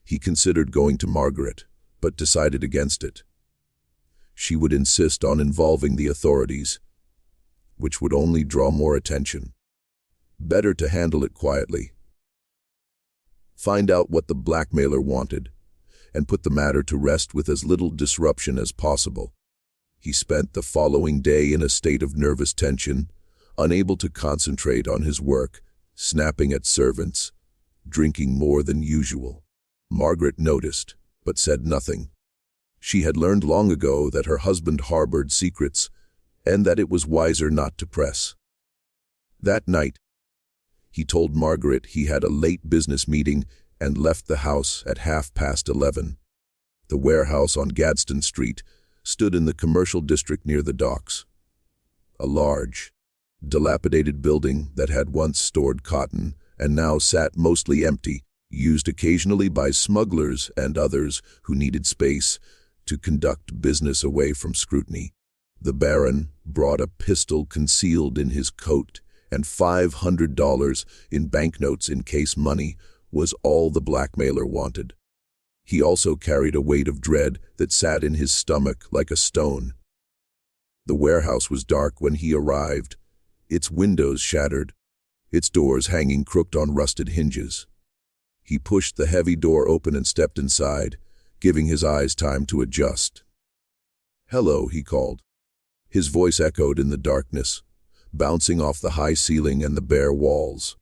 Speaker 1: He considered going to Margaret, but decided against it. She would insist on involving the authorities. which would only draw more attention. Better to handle it quietly. Find out what the blackmailer wanted, and put the matter to rest with as little disruption as possible. He spent the following day in a state of nervous tension, unable to concentrate on his work, snapping at servants, drinking more than usual. Margaret noticed, but said nothing. She had learned long ago that her husband harbored secrets, and that it was wiser not to press. That night, he told Margaret he had a late business meeting and left the house at 11:30. The warehouse on Gadsden Street stood in the commercial district near the docks. A large, dilapidated building that had once stored cotton and now sat mostly empty, used occasionally by smugglers and others who needed space to conduct business away from scrutiny. The Baron brought a pistol concealed in his coat, and $500 in banknotes in case money was all the blackmailer wanted. He also carried a weight of dread that sat in his stomach like a stone. The warehouse was dark when he arrived, its windows shattered, its doors hanging crooked on rusted hinges. He pushed the heavy door open and stepped inside, giving his eyes time to adjust. "Hello," he called. His voice echoed in the darkness, bouncing off the high ceiling and the bare walls.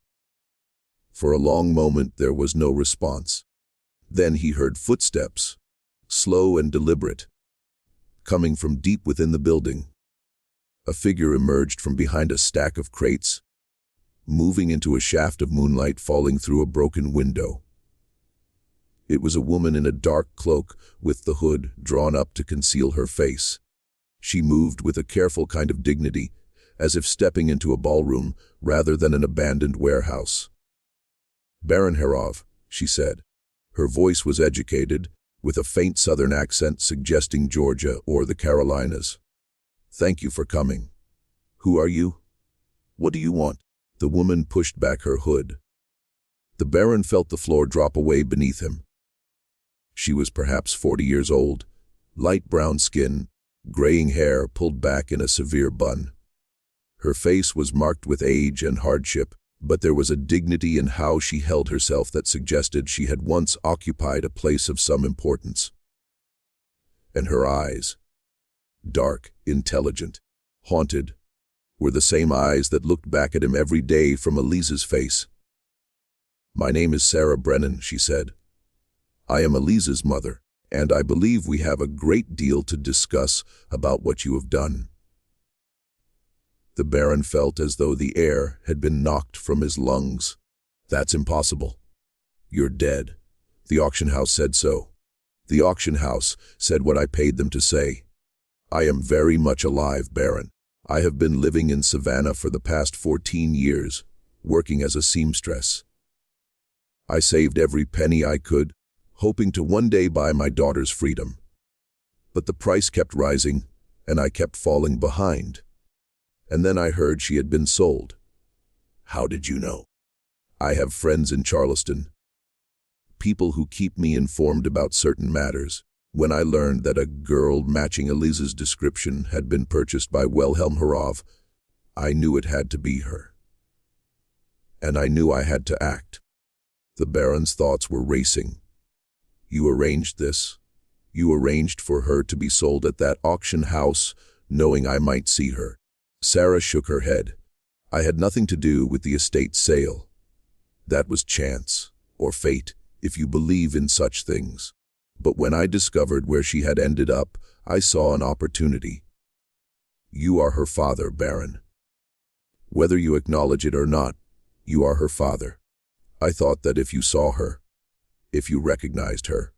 Speaker 1: For a long moment there was no response. Then he heard footsteps, slow and deliberate, coming from deep within the building. A figure emerged from behind a stack of crates, moving into a shaft of moonlight falling through a broken window. It was a woman in a dark cloak with the hood drawn up to conceal her face. She moved with a careful kind of dignity, as if stepping into a ballroom rather than an abandoned warehouse. "Baron Harrove," she said. Her voice was educated, with a faint southern accent suggesting Georgia or the Carolinas. "Thank you for coming. Who are you? What do you want?" The woman pushed back her hood. The Baron felt the floor drop away beneath him. She was perhaps 40 years old, light brown skin, graying hair pulled back in a severe bun. Her face was marked with age and hardship, but there was a dignity in how she held herself that suggested she had once occupied a place of some importance. And her eyes, dark, intelligent, haunted, were the same eyes that looked back at him every day from Eliza's face. "My name is Sarah Brennan," she said. "I am Eliza's mother, and I believe we have a great deal to discuss about what you have done." The Baron felt as though the air had been knocked from his lungs. "That's impossible. You're dead. The auction house said so. The auction house said what I paid them to say. I am very much alive, Baron. I have been living in Savannah for the past 14 years, working as a seamstress. I saved every penny I could, hoping to one day buy my daughter's freedom. But the price kept rising, and I kept falling behind. And then I heard she had been sold." "How did you know?" "I have friends in Charleston, people who keep me informed about certain matters. When I learned that a girl matching Eliza's description had been purchased by Wilhelm Harrove, I knew it had to be her. And I knew I had to act." The Baron's thoughts were racing. "You arranged this? You arranged for her to be sold at that auction house, knowing I might see her?" Sarah shook her head. "I had nothing to do with the estate sale. That was chance, or fate, if you believe in such things. But when I discovered where she had ended up, I saw an opportunity. You are her father, Baron. Whether you acknowledge it or not, you are her father. I thought that if you saw her, if you recognized her,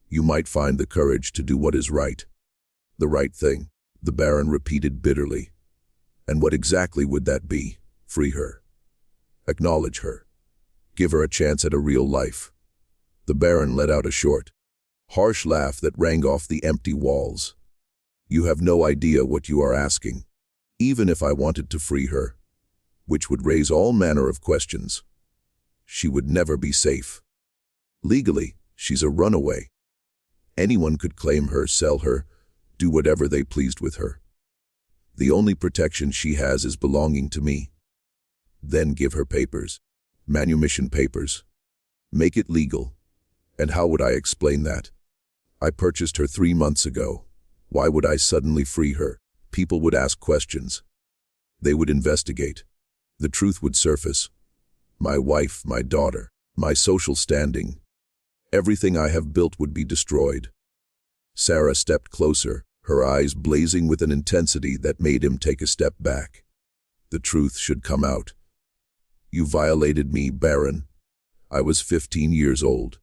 Speaker 1: you might find the courage to do what is right. The right thing," the Baron repeated bitterly. "And what exactly would that be? Free her. Acknowledge her. Give her a chance at a real life." The Baron let out a short, harsh laugh that rang off the empty walls. "You have no idea what you are asking. Even if I wanted to free her, which would raise all manner of questions, she would never be safe. Legally, she's a runaway. Anyone could claim her, sell her, do whatever they pleased with her. The only protection she has is belonging to me. Then give her papers. Manumission papers. Make it legal. And how would I explain that? I purchased her 3 months ago. Why would I suddenly free her? People would ask questions. They would investigate. The truth would surface. My wife, my daughter, my social standing. Everything I have built would be destroyed. Sarah stepped closer, her eyes blazing with an intensity that made him take a step back. The truth should come out. You violated me, Baron. I was 15 years old.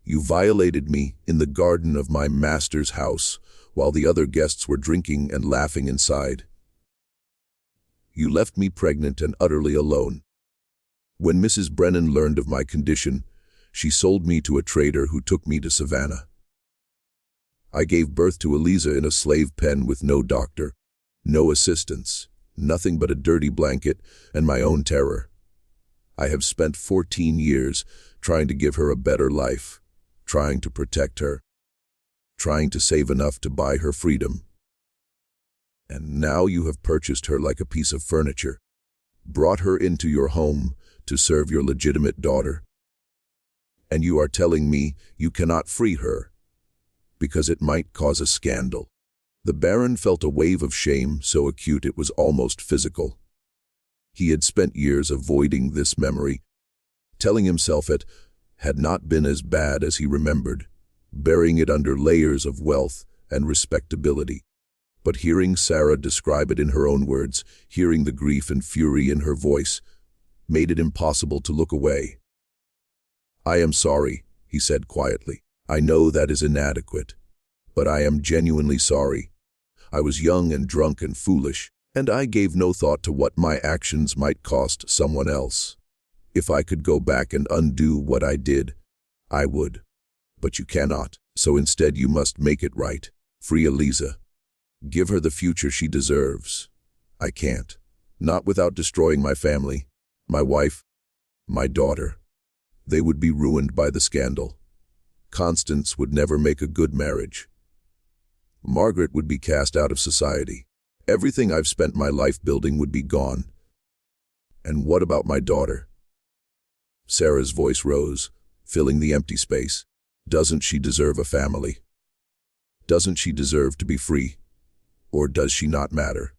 Speaker 1: You violated me in the garden of my master's house while the other guests were drinking and laughing inside. You left me pregnant and utterly alone. When Mrs. Brennan learned of my condition, she sold me to a trader who took me to Savannah. I gave birth to Eliza in a slave pen with no doctor, no assistance, nothing but a dirty blanket and my own terror. I have spent 14 years trying to give her a better life, trying to protect her, trying to save enough to buy her freedom. And now you have purchased her like a piece of furniture, brought her into your home to serve your legitimate daughter. And you are telling me you cannot free her, because it might cause a scandal. The Baron felt a wave of shame so acute it was almost physical. He had spent years avoiding this memory, telling himself it had not been as bad as he remembered, burying it under layers of wealth and respectability. But hearing Sarah describe it in her own words, hearing the grief and fury in her voice, made it impossible to look away. I am sorry, he said quietly. I know that is inadequate, but I am genuinely sorry. I was young and drunk and foolish, and I gave no thought to what my actions might cost someone else. If I could go back and undo what I did, I would. But you cannot, so instead you must make it right. Free Eliza. Give her the future she deserves. I can't. Not without destroying my family, my wife, my daughter. They would be ruined by the scandal. Constance would never make a good marriage. Margaret would be cast out of society. Everything I've spent my life building would be gone. And what about my daughter? Sarah's voice rose, filling the empty space. Doesn't she deserve a family? Doesn't she deserve to be free? Or does she not matter?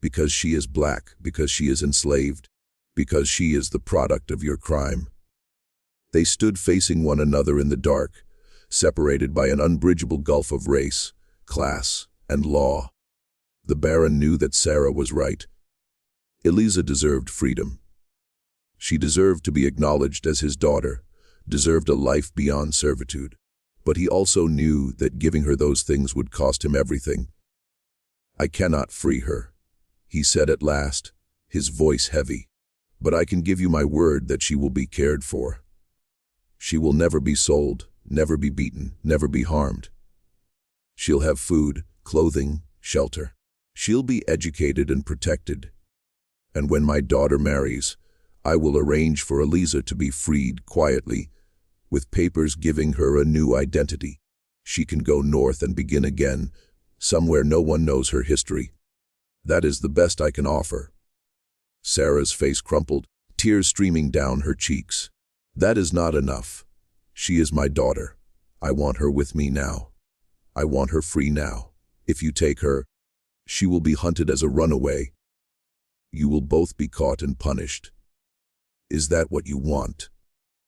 Speaker 1: Because she is black, because she is enslaved, because she is the product of your crime. They stood facing one another in the dark, separated by an unbridgeable gulf of race, class, and law. The Baron knew that Sarah was right. Eliza deserved freedom. She deserved to be acknowledged as his daughter, deserved a life beyond servitude. But he also knew that giving her those things would cost him everything. I cannot free her, he said at last, his voice heavy. But I can give you my word that she will be cared for. She will never be sold, never be beaten, never be harmed. She'll have food, clothing, shelter. She'll be educated and protected. And when my daughter marries, I will arrange for Eliza to be freed quietly, with papers giving her a new identity. She can go north and begin again, somewhere no one knows her history. That is the best I can offer. Sarah's face crumpled, tears streaming down her cheeks. That is not enough. She is my daughter. I want her with me now. I want her free now. If you take her, she will be hunted as a runaway. You will both be caught and punished. Is that what you want?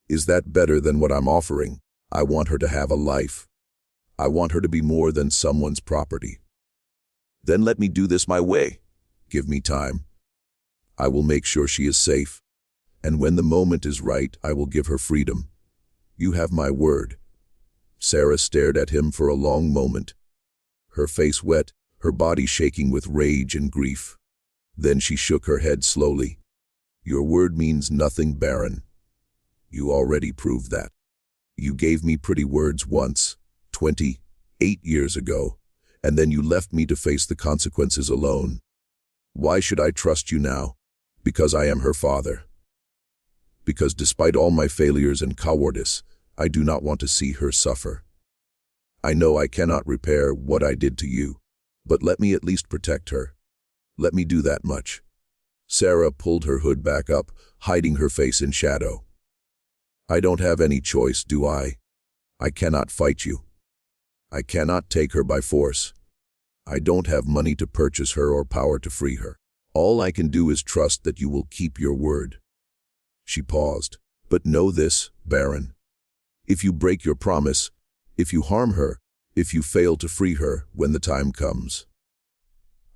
Speaker 1: Is that better than what I'm offering? I want her to have a life. I want her to be more than someone's property. Then let me do this my way. Give me time. I will make sure she is safe. And when the moment is right, I will give her freedom. You have my word. Sarah stared at him for a long moment, her face wet, her body shaking with rage and grief. Then she shook her head slowly. Your word means nothing, Baron. You already proved that. You gave me pretty words once, 28 years ago, and then you left me to face the consequences alone. Why should I trust you now? Because I am her father. Because despite all my failures and cowardice, I do not want to see her suffer. I know I cannot repair what I did to you, but let me at least protect her. Let me do that much." Sarah pulled her hood back up, hiding her face in shadow. "I don't have any choice, do I? I cannot fight you. I cannot take her by force. I don't have money to purchase her or power to free her. All I can do is trust that you will keep your word." She paused. "But know this, Baron. If you break your promise, if you harm her, if you fail to free her when the time comes,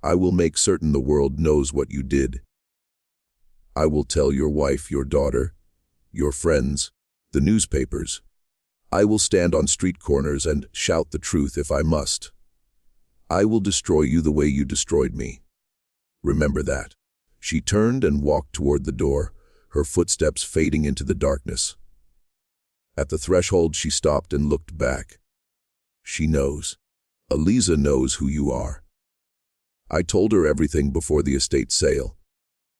Speaker 1: I will make certain the world knows what you did. I will tell your wife, your daughter, your friends, the newspapers. I will stand on street corners and shout the truth if I must. I will destroy you the way you destroyed me. Remember that." She turned and walked toward the door, her footsteps fading into the darkness. At the threshold, she stopped and looked back. "She knows. Eliza knows who you are. I told her everything before the estate sale.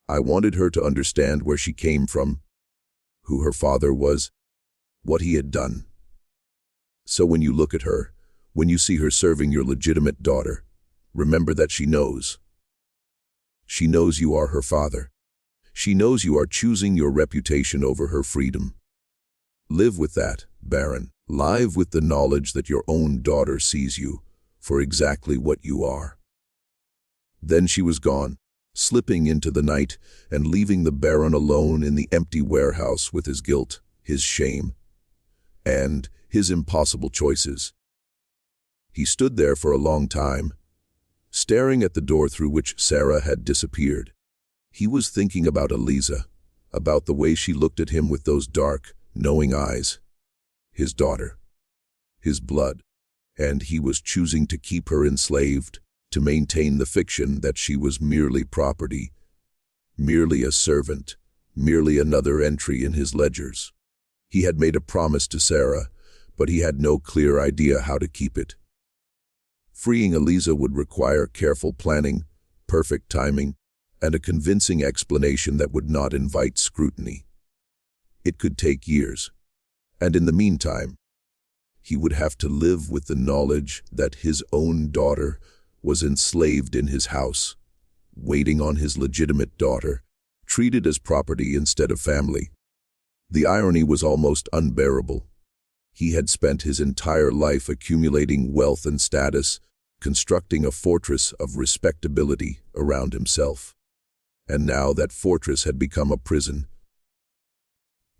Speaker 1: I wanted her to understand where she came from, who her father was, what he had done. So when you look at her, when you see her serving your legitimate daughter, remember that she knows. She knows you are her father. She knows you are choosing your reputation over her freedom. Live with that, Baron. Live with the knowledge that your own daughter sees you for exactly what you are." Then she was gone, slipping into the night and leaving the Baron alone in the empty warehouse with his guilt, his shame, and his impossible choices. He stood there for a long time, staring at the door through which Sarah had disappeared. He was thinking about Eliza, about the way she looked at him with those dark, knowing eyes. His daughter, his blood, and he was choosing to keep her enslaved, to maintain the fiction that she was merely property, merely a servant, merely another entry in his ledgers. He had made a promise to Sarah, but he had no clear idea how to keep it. Freeing Eliza would require careful planning, perfect timing, and a convincing explanation that would not invite scrutiny. It could take years, and in the meantime, he would have to live with the knowledge that his own daughter was enslaved in his house, waiting on his legitimate daughter, treated as property instead of family. The irony was almost unbearable. He had spent his entire life accumulating wealth and status, constructing a fortress of respectability around himself. And now that fortress had become a prison,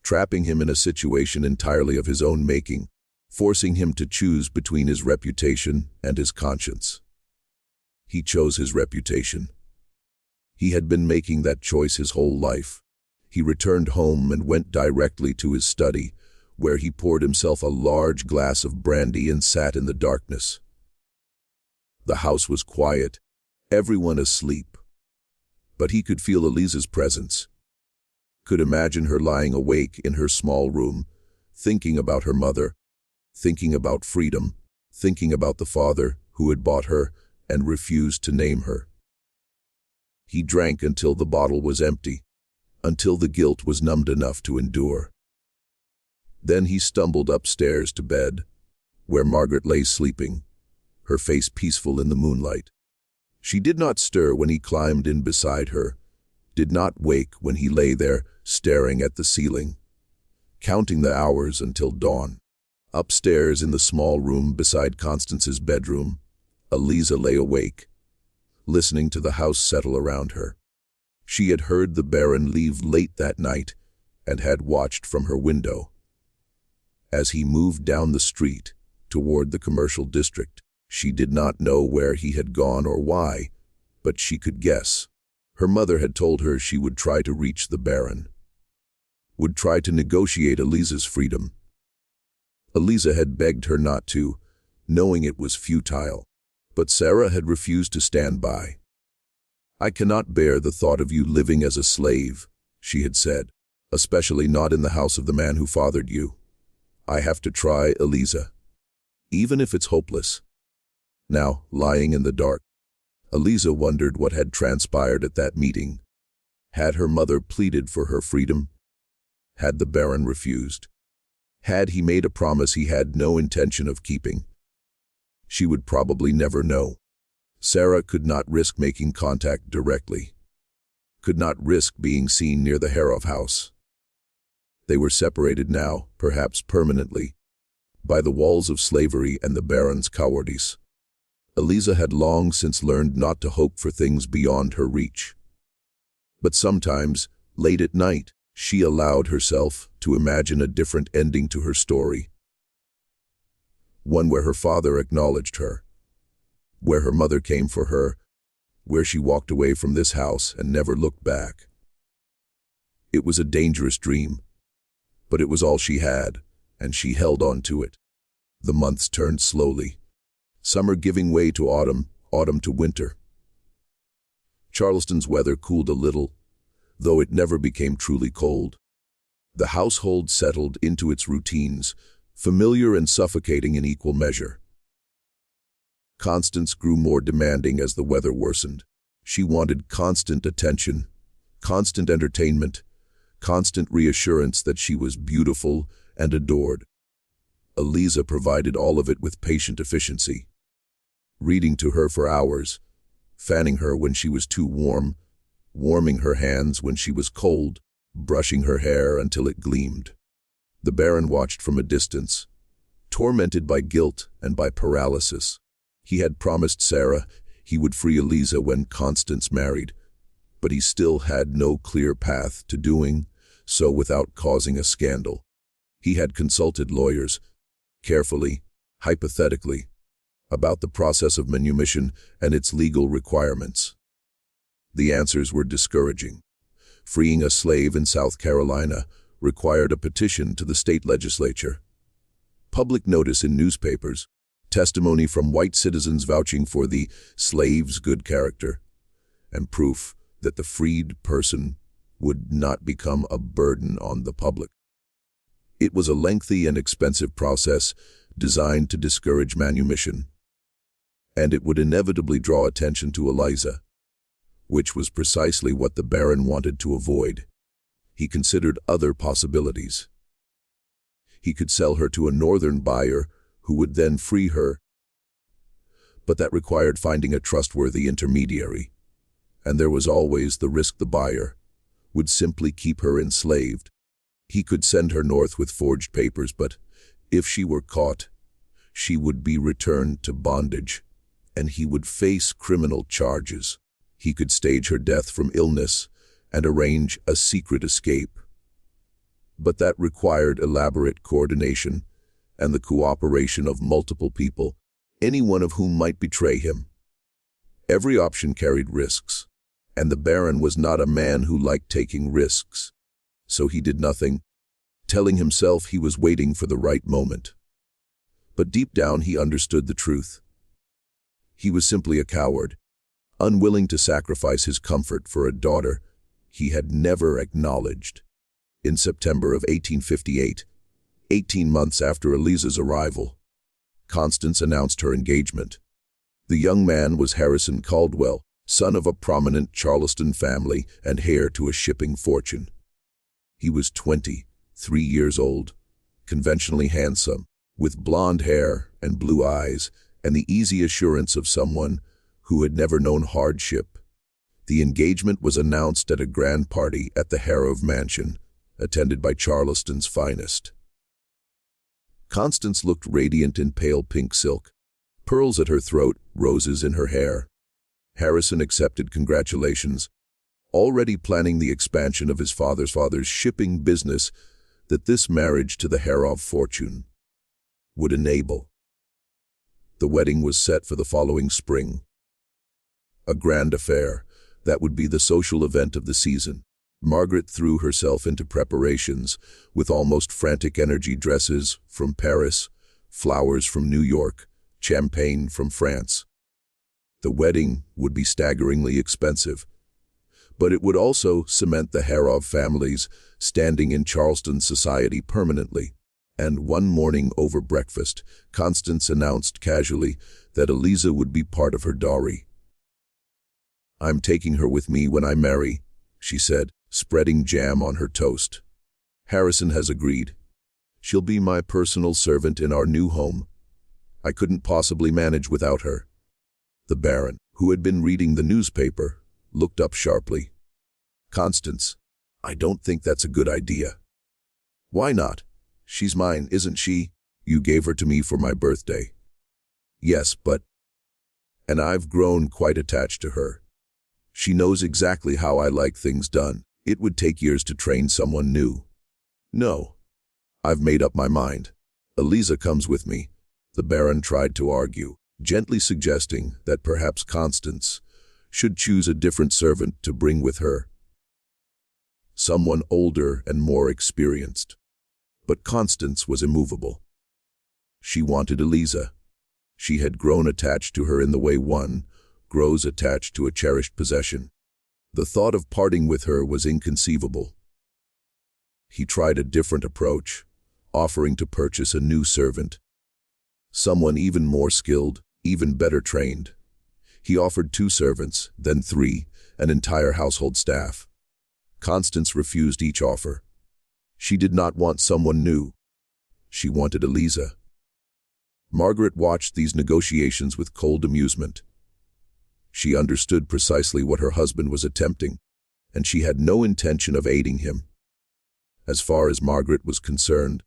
Speaker 1: trapping him in a situation entirely of his own making, forcing him to choose between his reputation and his conscience. He chose his reputation. He had been making that choice his whole life. He returned home and went directly to his study, where he poured himself a large glass of brandy and sat in the darkness. The house was quiet, everyone asleep. But he could feel Eliza's presence, could imagine her lying awake in her small room, thinking about her mother, thinking about freedom, thinking about the father who had bought her and refused to name her. He drank until the bottle was empty, until the guilt was numbed enough to endure. Then he stumbled upstairs to bed, where Margaret lay sleeping, her face peaceful in the moonlight. She did not stir when he climbed in beside her, did not wake when he lay there staring at the ceiling, counting the hours until dawn. Upstairs in the small room beside Constance's bedroom, Eliza lay awake, listening to the house settle around her. She had heard the Baron leave late that night and had watched from her window. As he moved down the street toward the commercial district, she did not know where he had gone or why, but she could guess. Her mother had told her she would try to reach the Baron, would try to negotiate Eliza's freedom. Eliza had begged her not to, knowing it was futile, but Sarah had refused to stand by. "I cannot bear the thought of you living as a slave," she had said, "especially not in the house of the man who fathered you. I have to try, Eliza, even if it's hopeless." Now, lying in the dark, Eliza wondered what had transpired at that meeting. Had her mother pleaded for her freedom? Had the Baron refused? Had he made a promise he had no intention of keeping? She would probably never know. Sarah could not risk making contact directly, could not risk being seen near the Harrove house. They were separated now, perhaps permanently, by the walls of slavery and the Baron's cowardice. Eliza had long since learned not to hope for things beyond her reach. But sometimes, late at night, she allowed herself to imagine a different ending to her story. One where her father acknowledged her, where her mother came for her, where she walked away from this house and never looked back. It was a dangerous dream, but it was all she had, and she held on to it. The months turned slowly, summer giving way to autumn, autumn to winter. Charleston's weather cooled a little, though it never became truly cold. The household settled into its routines, familiar and suffocating in equal measure. Constance grew more demanding as the weather worsened. She wanted constant attention, constant entertainment, constant reassurance that she was beautiful and adored. Eliza provided all of it with patient efficiency, reading to her for hours, fanning her when she was too warm, warming her hands when she was cold, brushing her hair until it gleamed. The Baron watched from a distance, tormented by guilt and by paralysis. He had promised Sarah he would free Eliza when Constance married, but he still had no clear path to doing so without causing a scandal. He had consulted lawyers, carefully, hypothetically, about the process of manumission and its legal requirements. The answers were discouraging. Freeing a slave in South Carolina required a petition to the state legislature, public notice in newspapers, testimony from white citizens vouching for the slave's good character, and proof that the freed person would not become a burden on the public. It was a lengthy and expensive process designed to discourage manumission, and it would inevitably draw attention to Eliza, which was precisely what the Baron wanted to avoid. He considered other possibilities. He could sell her to a northern buyer who would then free her, but that required finding a trustworthy intermediary, and there was always the risk the buyer would simply keep her enslaved. He could send her north with forged papers, but if she were caught, she would be returned to bondage, and he would face criminal charges. He could stage her death from illness and arrange a secret escape, but that required elaborate coordination and the cooperation of multiple people, any one of whom might betray him. Every option carried risks, and the Baron was not a man who liked taking risks. So he did nothing, telling himself he was waiting for the right moment. But deep down he understood the truth. He was simply a coward, unwilling to sacrifice his comfort for a daughter he had never acknowledged. In September of 1858, 18 months after Eliza's arrival, Constance announced her engagement. The young man was Harrison Caldwell, son of a prominent Charleston family and heir to a shipping fortune. He was 23 years old, conventionally handsome, with blonde hair and blue eyes, and the easy assurance of someone who had never known hardship. The engagement was announced at a grand party at the Harrove mansion, attended by Charleston's finest. Constance looked radiant in pale pink silk, pearls at her throat, roses in her hair. Harrison accepted congratulations, already planning the expansion of his father's shipping business that this marriage to the Harrove fortune would enable. The wedding was set for the following spring. A grand affair that would be the social event of the season. Margaret threw herself into preparations with almost frantic energy: dresses from Paris, flowers from New York, champagne from France. The wedding would be staggeringly expensive, but it would also cement the Harrove family's standing in Charleston society permanently. And one morning over breakfast, Constance announced casually that Eliza would be part of her dowry. "I'm taking her with me when I marry," she said, spreading jam on her toast. "Harrison has agreed. She'll be my personal servant in our new home. I couldn't possibly manage without her." The Baron, who had been reading the newspaper, looked up sharply. "Constance, I don't think that's a good idea." "Why not? She's mine, isn't she? You gave her to me for my birthday." "Yes, but—" "And I've grown quite attached to her. She knows exactly how I like things done. It would take years to train someone new." "No. I've made up my mind. Eliza comes with me." The Baron tried to argue, gently suggesting that perhaps Constance should choose a different servant to bring with her. Someone older and more experienced. But Constance was immovable. She wanted Eliza. She had grown attached to her in the way one grows attached to a cherished possession. The thought of parting with her was inconceivable. He tried a different approach, offering to purchase a new servant. Someone even more skilled, even better trained. He offered 2 servants, then 3, an entire household staff. Constance refused each offer. She did not want someone new. She wanted Eliza. Margaret watched these negotiations with cold amusement. She understood precisely what her husband was attempting, and she had no intention of aiding him. As far as Margaret was concerned,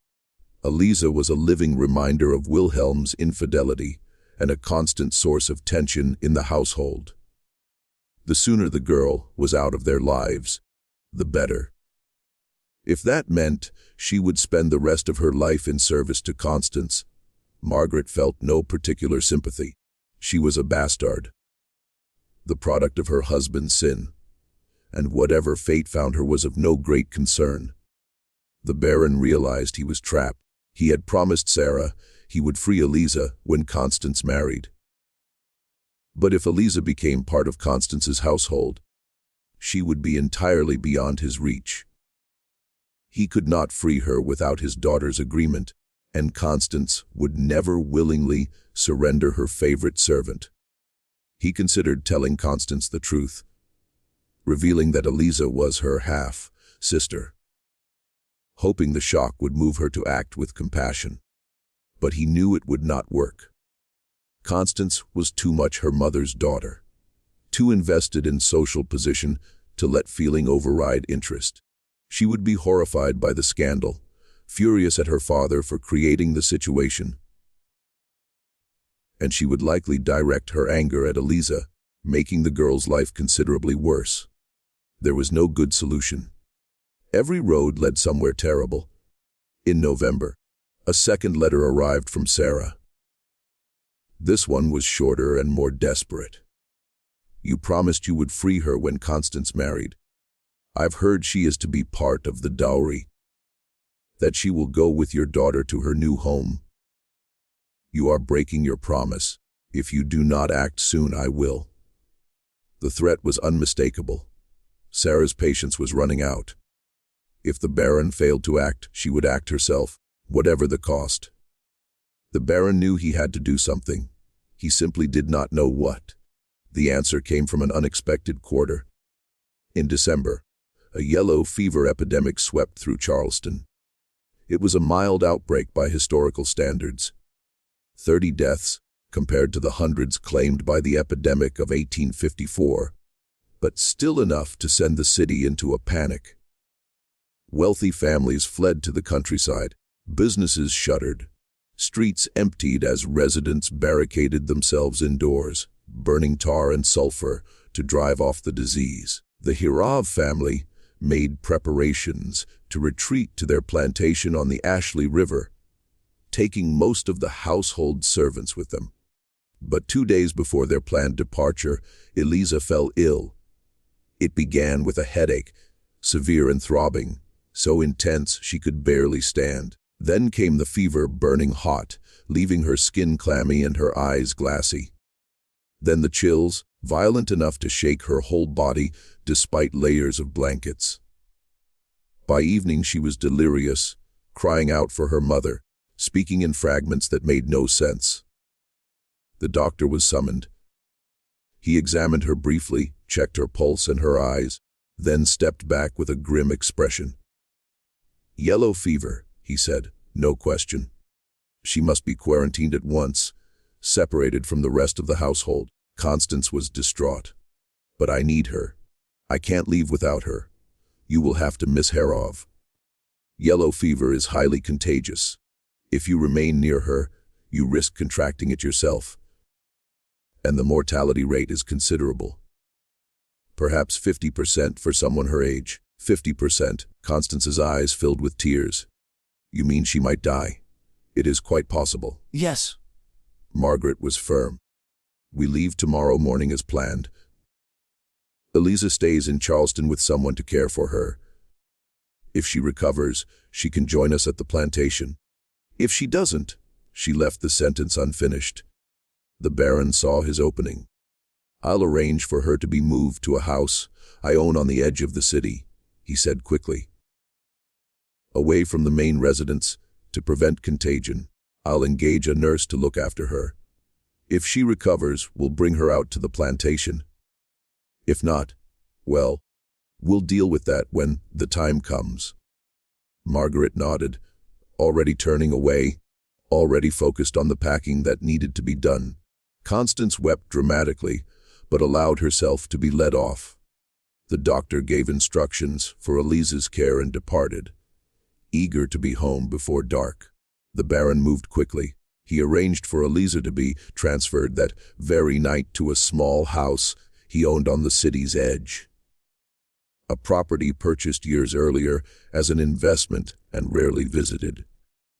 Speaker 1: Eliza was a living reminder of Wilhelm's infidelity and a constant source of tension in the household. The sooner the girl was out of their lives, the better. If that meant she would spend the rest of her life in service to Constance, Margaret felt no particular sympathy. She was a bastard, the product of her husband's sin, and whatever fate found her was of no great concern. The Baron realized he was trapped. He had promised Sarah he would free Eliza when Constance married. But if Eliza became part of Constance's household, she would be entirely beyond his reach. He could not free her without his daughter's agreement, and Constance would never willingly surrender her favorite servant. He considered telling Constance the truth, revealing that Eliza was her half-sister, hoping the shock would move her to act with compassion. But he knew it would not work. Constance was too much her mother's daughter, too invested in social position to let feeling override interest. She would be horrified by the scandal, furious at her father for creating the situation. And she would likely direct her anger at Eliza, making the girl's life considerably worse. There was no good solution. Every road led somewhere terrible. In November, a second letter arrived from Sarah. This one was shorter and more desperate. "You promised you would free her when Constance married. I've heard she is to be part of the dowry, that she will go with your daughter to her new home. You are breaking your promise. If you do not act soon, I will." The threat was unmistakable. Sarah's patience was running out. If the Baron failed to act, she would act herself, whatever the cost. The Baron knew he had to do something. He simply did not know what. The answer came from an unexpected quarter. In December, a yellow fever epidemic swept through Charleston. It was a mild outbreak by historical standards. 30 deaths, compared to the hundreds claimed by the epidemic of 1854, but still enough to send the city into a panic. Wealthy families fled to the countryside, businesses shuttered, streets emptied as residents barricaded themselves indoors, burning tar and sulfur to drive off the disease. The Harrove family made preparations to retreat to their plantation on the Ashley River, taking most of the household servants with them. But 2 days before their planned departure, Eliza fell ill. It began with a headache, severe and throbbing, so intense she could barely stand. Then came the fever, burning hot, leaving her skin clammy and her eyes glassy. Then the chills, violent enough to shake her whole body despite layers of blankets. By evening she was delirious, crying out for her mother, speaking in fragments that made no sense. The doctor was summoned. He examined her briefly, checked her pulse and her eyes, then stepped back with a grim expression. "Yellow fever," he said, "no question. She must be quarantined at once, separated from the rest of the household." Constance was distraught. But I need her. I can't leave without her. You will have to Miss Harrove. Yellow fever is highly contagious. If you remain near her, you risk contracting it yourself. And the mortality rate is considerable. Perhaps 50% for someone her age. 50%. Constance's eyes filled with tears. You mean she might die? It is quite possible.
Speaker 2: Yes.
Speaker 1: Margaret was firm. We leave tomorrow morning as planned. Eliza stays in Charleston with someone to care for her. If she recovers, she can join us at the plantation. If she doesn't, she left the sentence unfinished. The Baron saw his opening. I'll arrange for her to be moved to a house I own on the edge of the city, he said quickly. Away from the main residence, to prevent contagion, I'll engage a nurse to look after her. If she recovers, we'll bring her out to the plantation. If not, well, we'll deal with that when the time comes. Margaret nodded, already turning away, already focused on the packing that needed to be done. Constance wept dramatically, but allowed herself to be led off. The doctor gave instructions for Eliza's care and departed, eager to be home before dark. The Baron moved quickly. He arranged for Eliza to be transferred that very night to a small house he owned on the city's edge. A property purchased years earlier as an investment and rarely visited.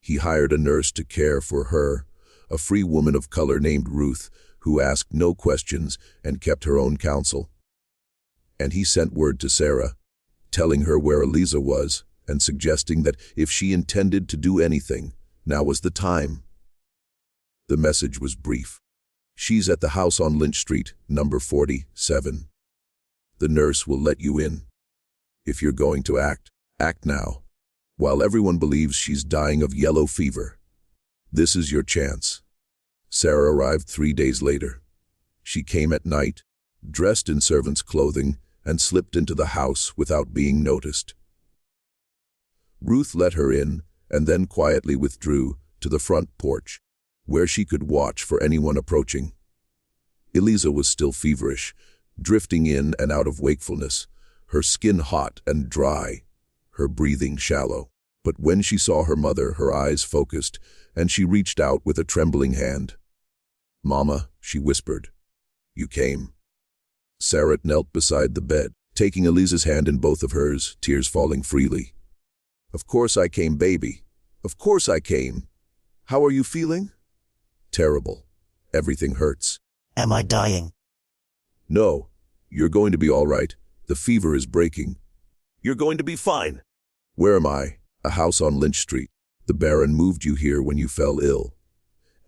Speaker 1: He hired a nurse to care for her, a free woman of color named Ruth, who asked no questions and kept her own counsel. And he sent word to Sarah, telling her where Eliza was and suggesting that if she intended to do anything, now was the time. The message was brief. She's at the house on Lynch Street, number 47. The nurse will let you in. If you're going to act, act now, while everyone believes she's dying of yellow fever. This is your chance. Sarah arrived 3 days later. She came at night, dressed in servant's clothing, and slipped into the house without being noticed. Ruth let her in and then quietly withdrew to the front porch, where she could watch for anyone approaching. Eliza was still feverish, drifting in and out of wakefulness, her skin hot and dry, her breathing shallow. But when she saw her mother, her eyes focused, and she reached out with a trembling hand. "Mama," she whispered. "You came." Sarah knelt beside the bed, taking Eliza's hand in both of hers, tears falling freely. "Of course I came, baby. Of course I came. How are you feeling?" "Terrible. Everything hurts."
Speaker 2: Am I dying?
Speaker 1: "No. You're going to be all right. The fever is breaking. You're going to be fine." "Where am I?" "A house on Lynch Street. The Baron moved you here when you fell ill.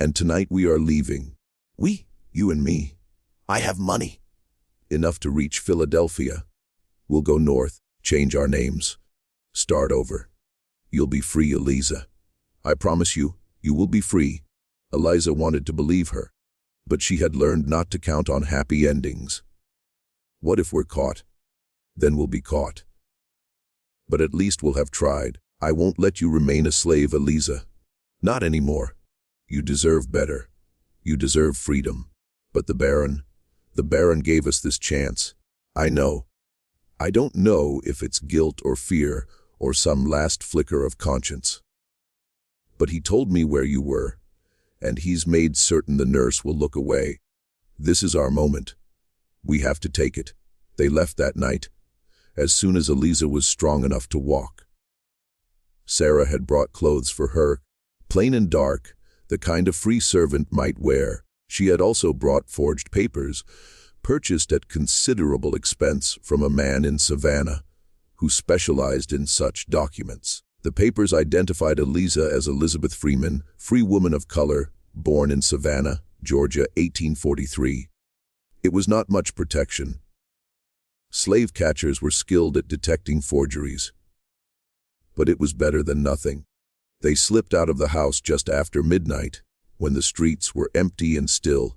Speaker 1: And tonight we are leaving.
Speaker 2: We?
Speaker 1: You and me.
Speaker 2: I have money.
Speaker 1: Enough to reach Philadelphia. We'll go north, change our names, start over. You'll be free, Eliza. I promise you, you will be free." Eliza wanted to believe her, but she had learned not to count on happy endings. What if we're caught? Then we'll be caught. But at least we'll have tried. I won't let you remain a slave, Eliza. Not anymore. You deserve better. You deserve freedom. But the Baron gave us this chance. I know. I don't know if it's guilt or fear or some last flicker of conscience. But he told me where you were, and he's made certain the nurse will look away. This is our moment. We have to take it. They left that night, as soon as Eliza was strong enough to walk. Sarah had brought clothes for her, plain and dark, the kind a free servant might wear. She had also brought forged papers, purchased at considerable expense from a man in Savannah, who specialized in such documents. The papers identified Eliza as Elizabeth Freeman, free woman of color, born in Savannah, Georgia, 1843. It was not much protection. Slave catchers were skilled at detecting forgeries. But it was better than nothing. They slipped out of the house just after midnight, when the streets were empty and still.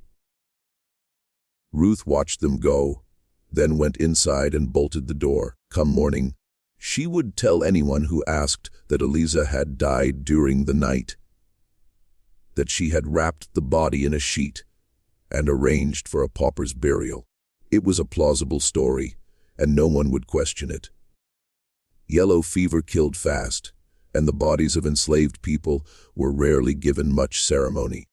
Speaker 1: Ruth watched them go, then went inside and bolted the door. Come morning, she would tell anyone who asked that Eliza had died during the night, that she had wrapped the body in a sheet and arranged for a pauper's burial. It was a plausible story, and no one would question it. Yellow fever killed fast, and the bodies of enslaved people were rarely given much ceremony.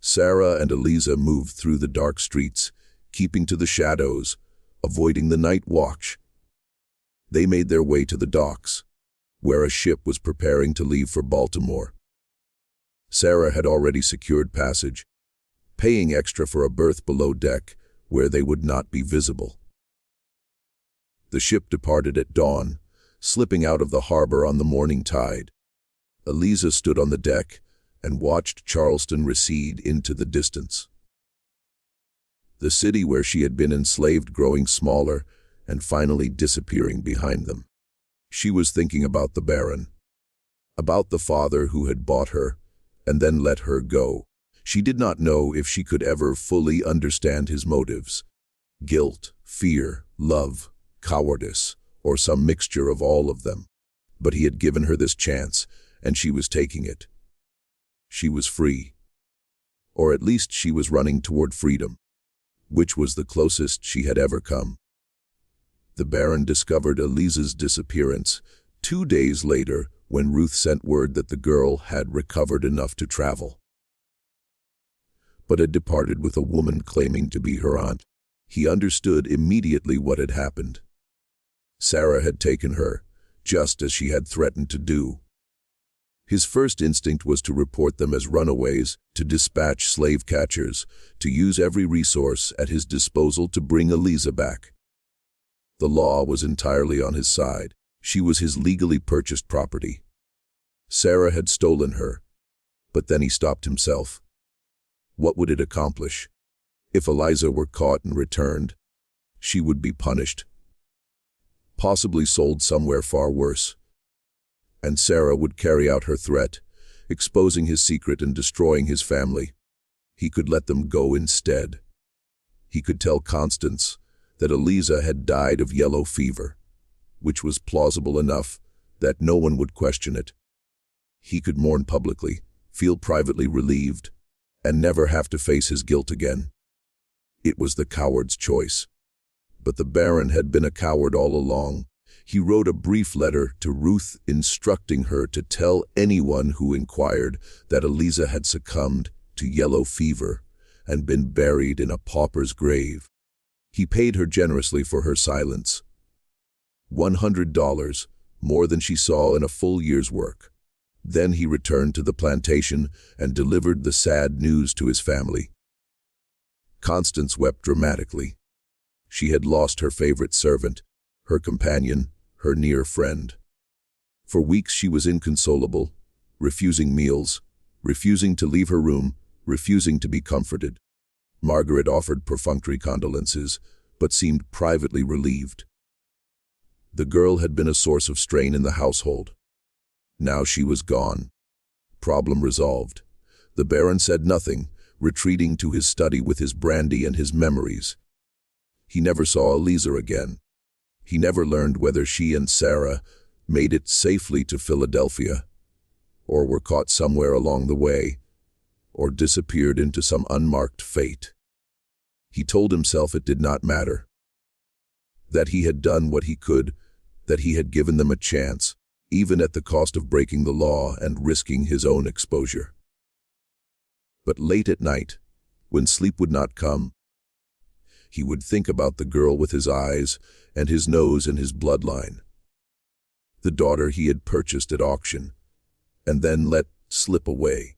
Speaker 1: Sarah and Eliza moved through the dark streets, keeping to the shadows, avoiding the night watch. They made their way to the docks, where a ship was preparing to leave for Baltimore. Sarah had already secured passage, paying extra for a berth below deck where they would not be visible. The ship departed at dawn, slipping out of the harbor on the morning tide. Eliza stood on the deck and watched Charleston recede into the distance. The city where she had been enslaved growing smaller and finally disappearing behind them. She was thinking about the Baron, about the father who had bought her and then let her go. She did not know if she could ever fully understand his motives. Guilt, fear, love, cowardice, or some mixture of all of them. But he had given her this chance, and she was taking it. She was free. Or at least she was running toward freedom, which was the closest she had ever come. The Baron discovered Eliza's disappearance 2 days later when Ruth sent word that the girl had recovered enough to travel, but had departed with a woman claiming to be her aunt. He understood immediately what had happened. Sarah had taken her, just as she had threatened to do. His first instinct was to report them as runaways, to dispatch slave catchers, to use every resource at his disposal to bring Eliza back. The law was entirely on his side. She was his legally purchased property. Sarah had stolen her, but then he stopped himself. What would it accomplish? If Eliza were caught and returned, she would be punished, possibly sold somewhere far worse. And Sarah would carry out her threat, exposing his secret and destroying his family. He could let them go instead. He could tell Constance that Eliza had died of yellow fever, which was plausible enough that no one would question it. He could mourn publicly, feel privately relieved, and never have to face his guilt again. It was the coward's choice. But the Baron had been a coward all along. He wrote a brief letter to Ruth instructing her to tell anyone who inquired that Eliza had succumbed to yellow fever and been buried in a pauper's grave. He paid her generously for her silence. $100, more than she saw in a full year's work. Then he returned to the plantation and delivered the sad news to his family. Constance wept dramatically. She had lost her favorite servant, her companion, her near friend. For weeks she was inconsolable, refusing meals, refusing to leave her room, refusing to be comforted. Margaret offered perfunctory condolences, but seemed privately relieved. The girl had been a source of strain in the household. Now she was gone. Problem resolved. The Baron said nothing, retreating to his study with his brandy and his memories. He never saw Eliza again. He never learned whether she and Sarah made it safely to Philadelphia, or were caught somewhere along the way, or disappeared into some unmarked fate. He told himself it did not matter, that he had done what he could, that he had given them a chance, even at the cost of breaking the law and risking his own exposure. But late at night, when sleep would not come, he would think about the girl with his eyes and his nose and his bloodline, the daughter he had purchased at auction, and then let slip away.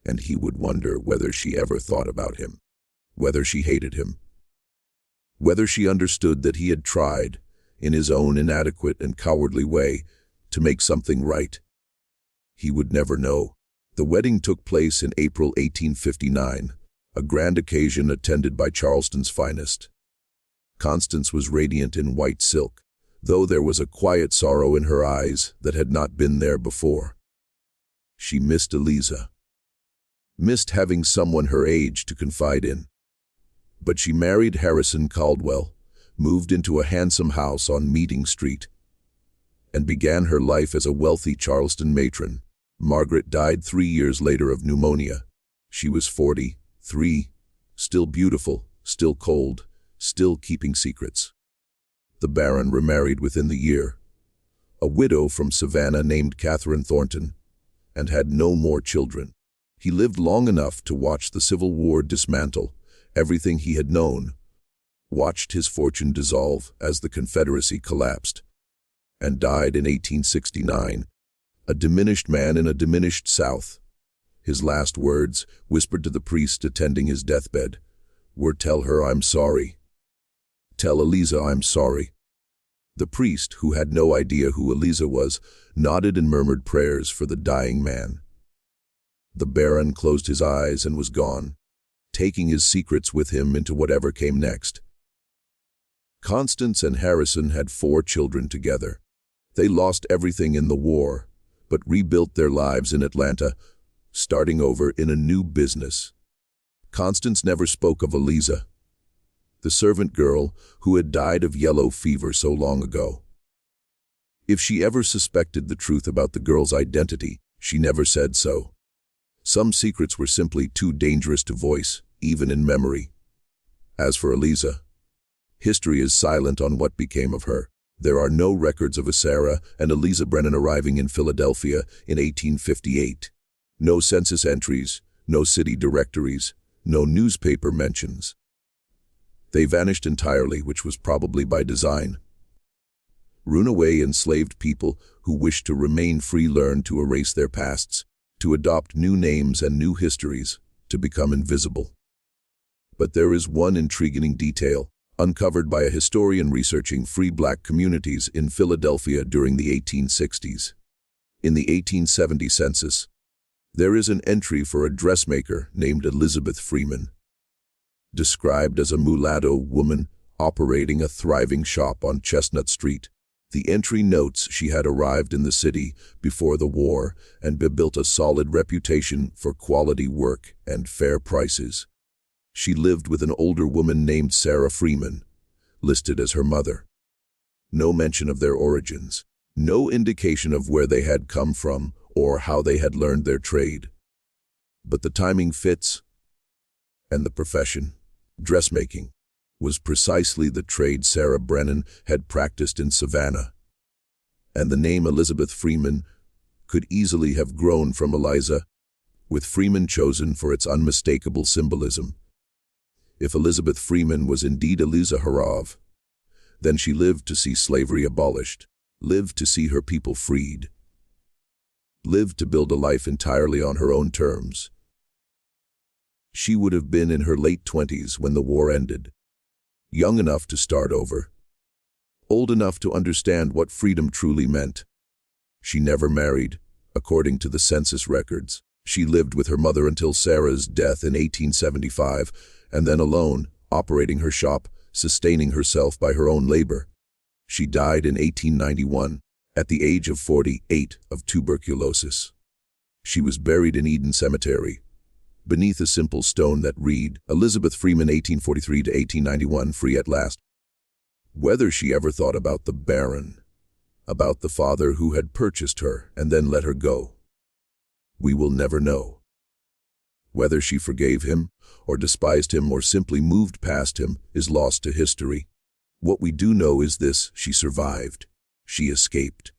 Speaker 1: And he would wonder whether she ever thought about him, whether she hated him, whether she understood that he had tried, in his own inadequate and cowardly way, to make something right. He would never know. The wedding took place in April 1859, a grand occasion attended by Charleston's finest. Constance was radiant in white silk, though there was a quiet sorrow in her eyes that had not been there before. She missed Eliza, missed having someone her age to confide in. But she married Harrison Caldwell, moved into a handsome house on Meeting Street, and began her life as a wealthy Charleston matron. Margaret died 3 years later of pneumonia. She was 40, 3. Still beautiful, still cold, still keeping secrets. The Baron remarried within the year. A widow from Savannah named Catherine Thornton, and had no more children. He lived long enough to watch the Civil War dismantle everything he had known, watched his fortune dissolve as the Confederacy collapsed, and died in 1869, a diminished man in a diminished South. His last words, whispered to the priest attending his deathbed, were, "Tell her I'm sorry. Tell Eliza I'm sorry." The priest, who had no idea who Eliza was, nodded and murmured prayers for the dying man. The Baron closed his eyes and was gone, taking his secrets with him into whatever came next. Constance and Harrison had 4 children together. They lost everything in the war, but rebuilt their lives in Atlanta, starting over in a new business. Constance never spoke of Eliza, the servant girl who had died of yellow fever so long ago. If she ever suspected the truth about the girl's identity, she never said so. Some secrets were simply too dangerous to voice, even in memory. As for Eliza, history is silent on what became of her. There are no records of Sarah and Eliza Brennan arriving in Philadelphia in 1858. No census entries, no city directories, no newspaper mentions. They vanished entirely, which was probably by design. Runaway enslaved people who wished to remain free learned to erase their pasts, to adopt new names and new histories, to become invisible. But there is one intriguing detail, uncovered by a historian researching free black communities in Philadelphia during the 1860s. In the 1870 census, there is an entry for a dressmaker named Elizabeth Freeman, described as a mulatto woman operating a thriving shop on Chestnut Street. The entry notes she had arrived in the city before the war and built a solid reputation for quality work and fair prices. She lived with an older woman named Sarah Freeman, listed as her mother. No mention of their origins, no indication of where they had come from or how they had learned their trade. But the timing fits, and the profession, dressmaking, was precisely the trade Sarah Brennan had practiced in Savannah. And the name Elizabeth Freeman could easily have grown from Eliza, with Freeman chosen for its unmistakable symbolism. If Elizabeth Freeman was indeed Eliza Harrove, then she lived to see slavery abolished, lived to see her people freed, lived to build a life entirely on her own terms. She would have been in her late 20s when the war ended, young enough to start over, old enough to understand what freedom truly meant. She never married, according to the census records. She lived with her mother until Sarah's death in 1875, and then alone, operating her shop, sustaining herself by her own labor. She died in 1891, at the age of 48, of tuberculosis. She was buried in Eden Cemetery, beneath a simple stone that read, Elizabeth Freeman 1843 to 1891, free at last. Whether she ever thought about the Baron, about the father who had purchased her and then let her go, we will never know. Whether she forgave him, or despised him, or simply moved past him, is lost to history. What we do know is this: she survived. She escaped.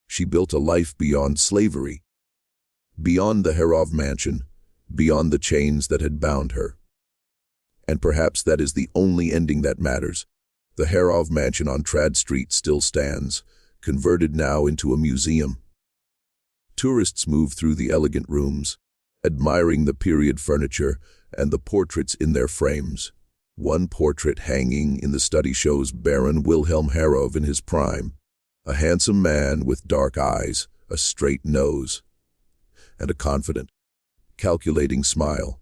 Speaker 1: She built a life beyond slavery, beyond the Harrove mansion, beyond the chains that had bound her. And perhaps that is the only ending that matters. The Harrove mansion on Trad Street still stands, converted now into a museum. Tourists move through the elegant rooms, admiring the period furniture and the portraits in their frames. One portrait hanging in the study shows Baron Wilhelm Harrove in his prime, a handsome man with dark eyes, a straight nose, and a confident, calculating smile.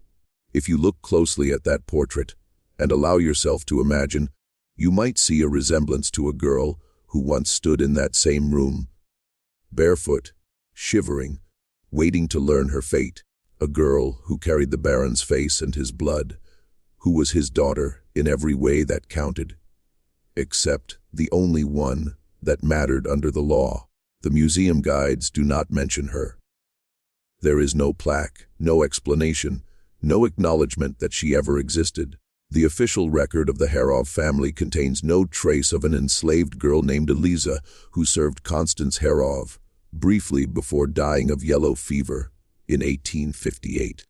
Speaker 1: If you look closely at that portrait and allow yourself to imagine, you might see a resemblance to a girl who once stood in that same room, barefoot, shivering, waiting to learn her fate. A girl who carried the Baron's face and his blood, who was his daughter in every way that counted, except the only one that mattered under the law. The museum guides do not mention her. There is no plaque, no explanation, No acknowledgement that she ever existed. The official record of the Harrove family contains no trace of an enslaved girl named Eliza who served Constance Harrove briefly before dying of yellow fever in 1858.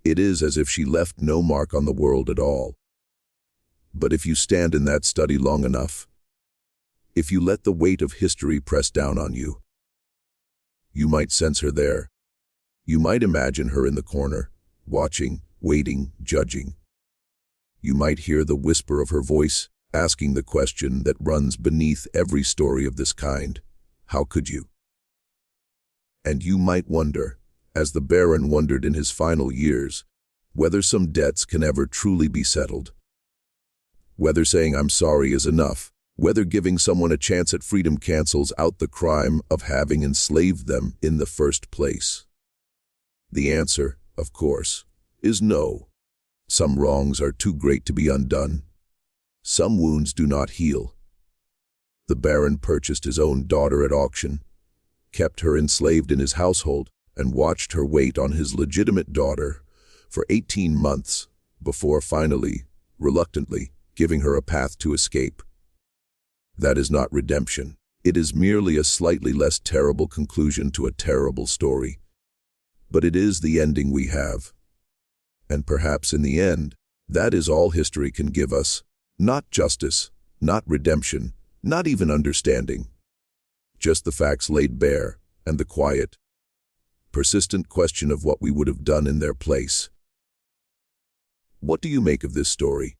Speaker 1: It is as if she left no mark on the world at all. But if you stand in that study long enough, if you let the weight of history press down on you, you might sense her there. You might imagine her in the corner, watching, waiting, judging. You might hear the whisper of her voice, asking the question that runs beneath every story of this kind: how could you? And you might wonder, as the Baron wondered in his final years, whether some debts can ever truly be settled. Whether saying "I'm sorry" is enough. Whether giving someone a chance at freedom cancels out the crime of having enslaved them in the first place. The answer, of course, is no. Some wrongs are too great to be undone. Some wounds do not heal. The Baron purchased his own daughter at auction, kept her enslaved in his household, and watched her wait on his legitimate daughter for 18 months before finally, reluctantly, giving her a path to escape. That is not redemption. It is merely a slightly less terrible conclusion to a terrible story. But it is the ending we have. And perhaps in the end, that is all history can give us. Not justice, not redemption, not even understanding. Just the facts laid bare, and the quiet, persistent question of what we would have done in their place. What do you make of this story?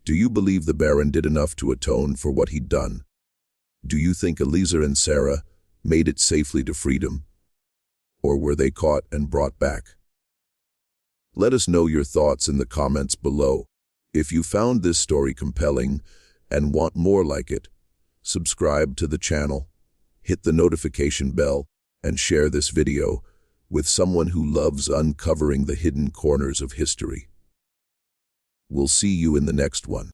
Speaker 1: Do you believe the Baron did enough to atone for what he'd done? Do you think Eliza and Sarah made it safely to freedom? Or were they caught and brought back? Let us know your thoughts in the comments below. If you found this story compelling and want more like it, subscribe to the channel, hit the notification bell, and share this video with someone who loves uncovering the hidden corners of history. We'll see you in the next one.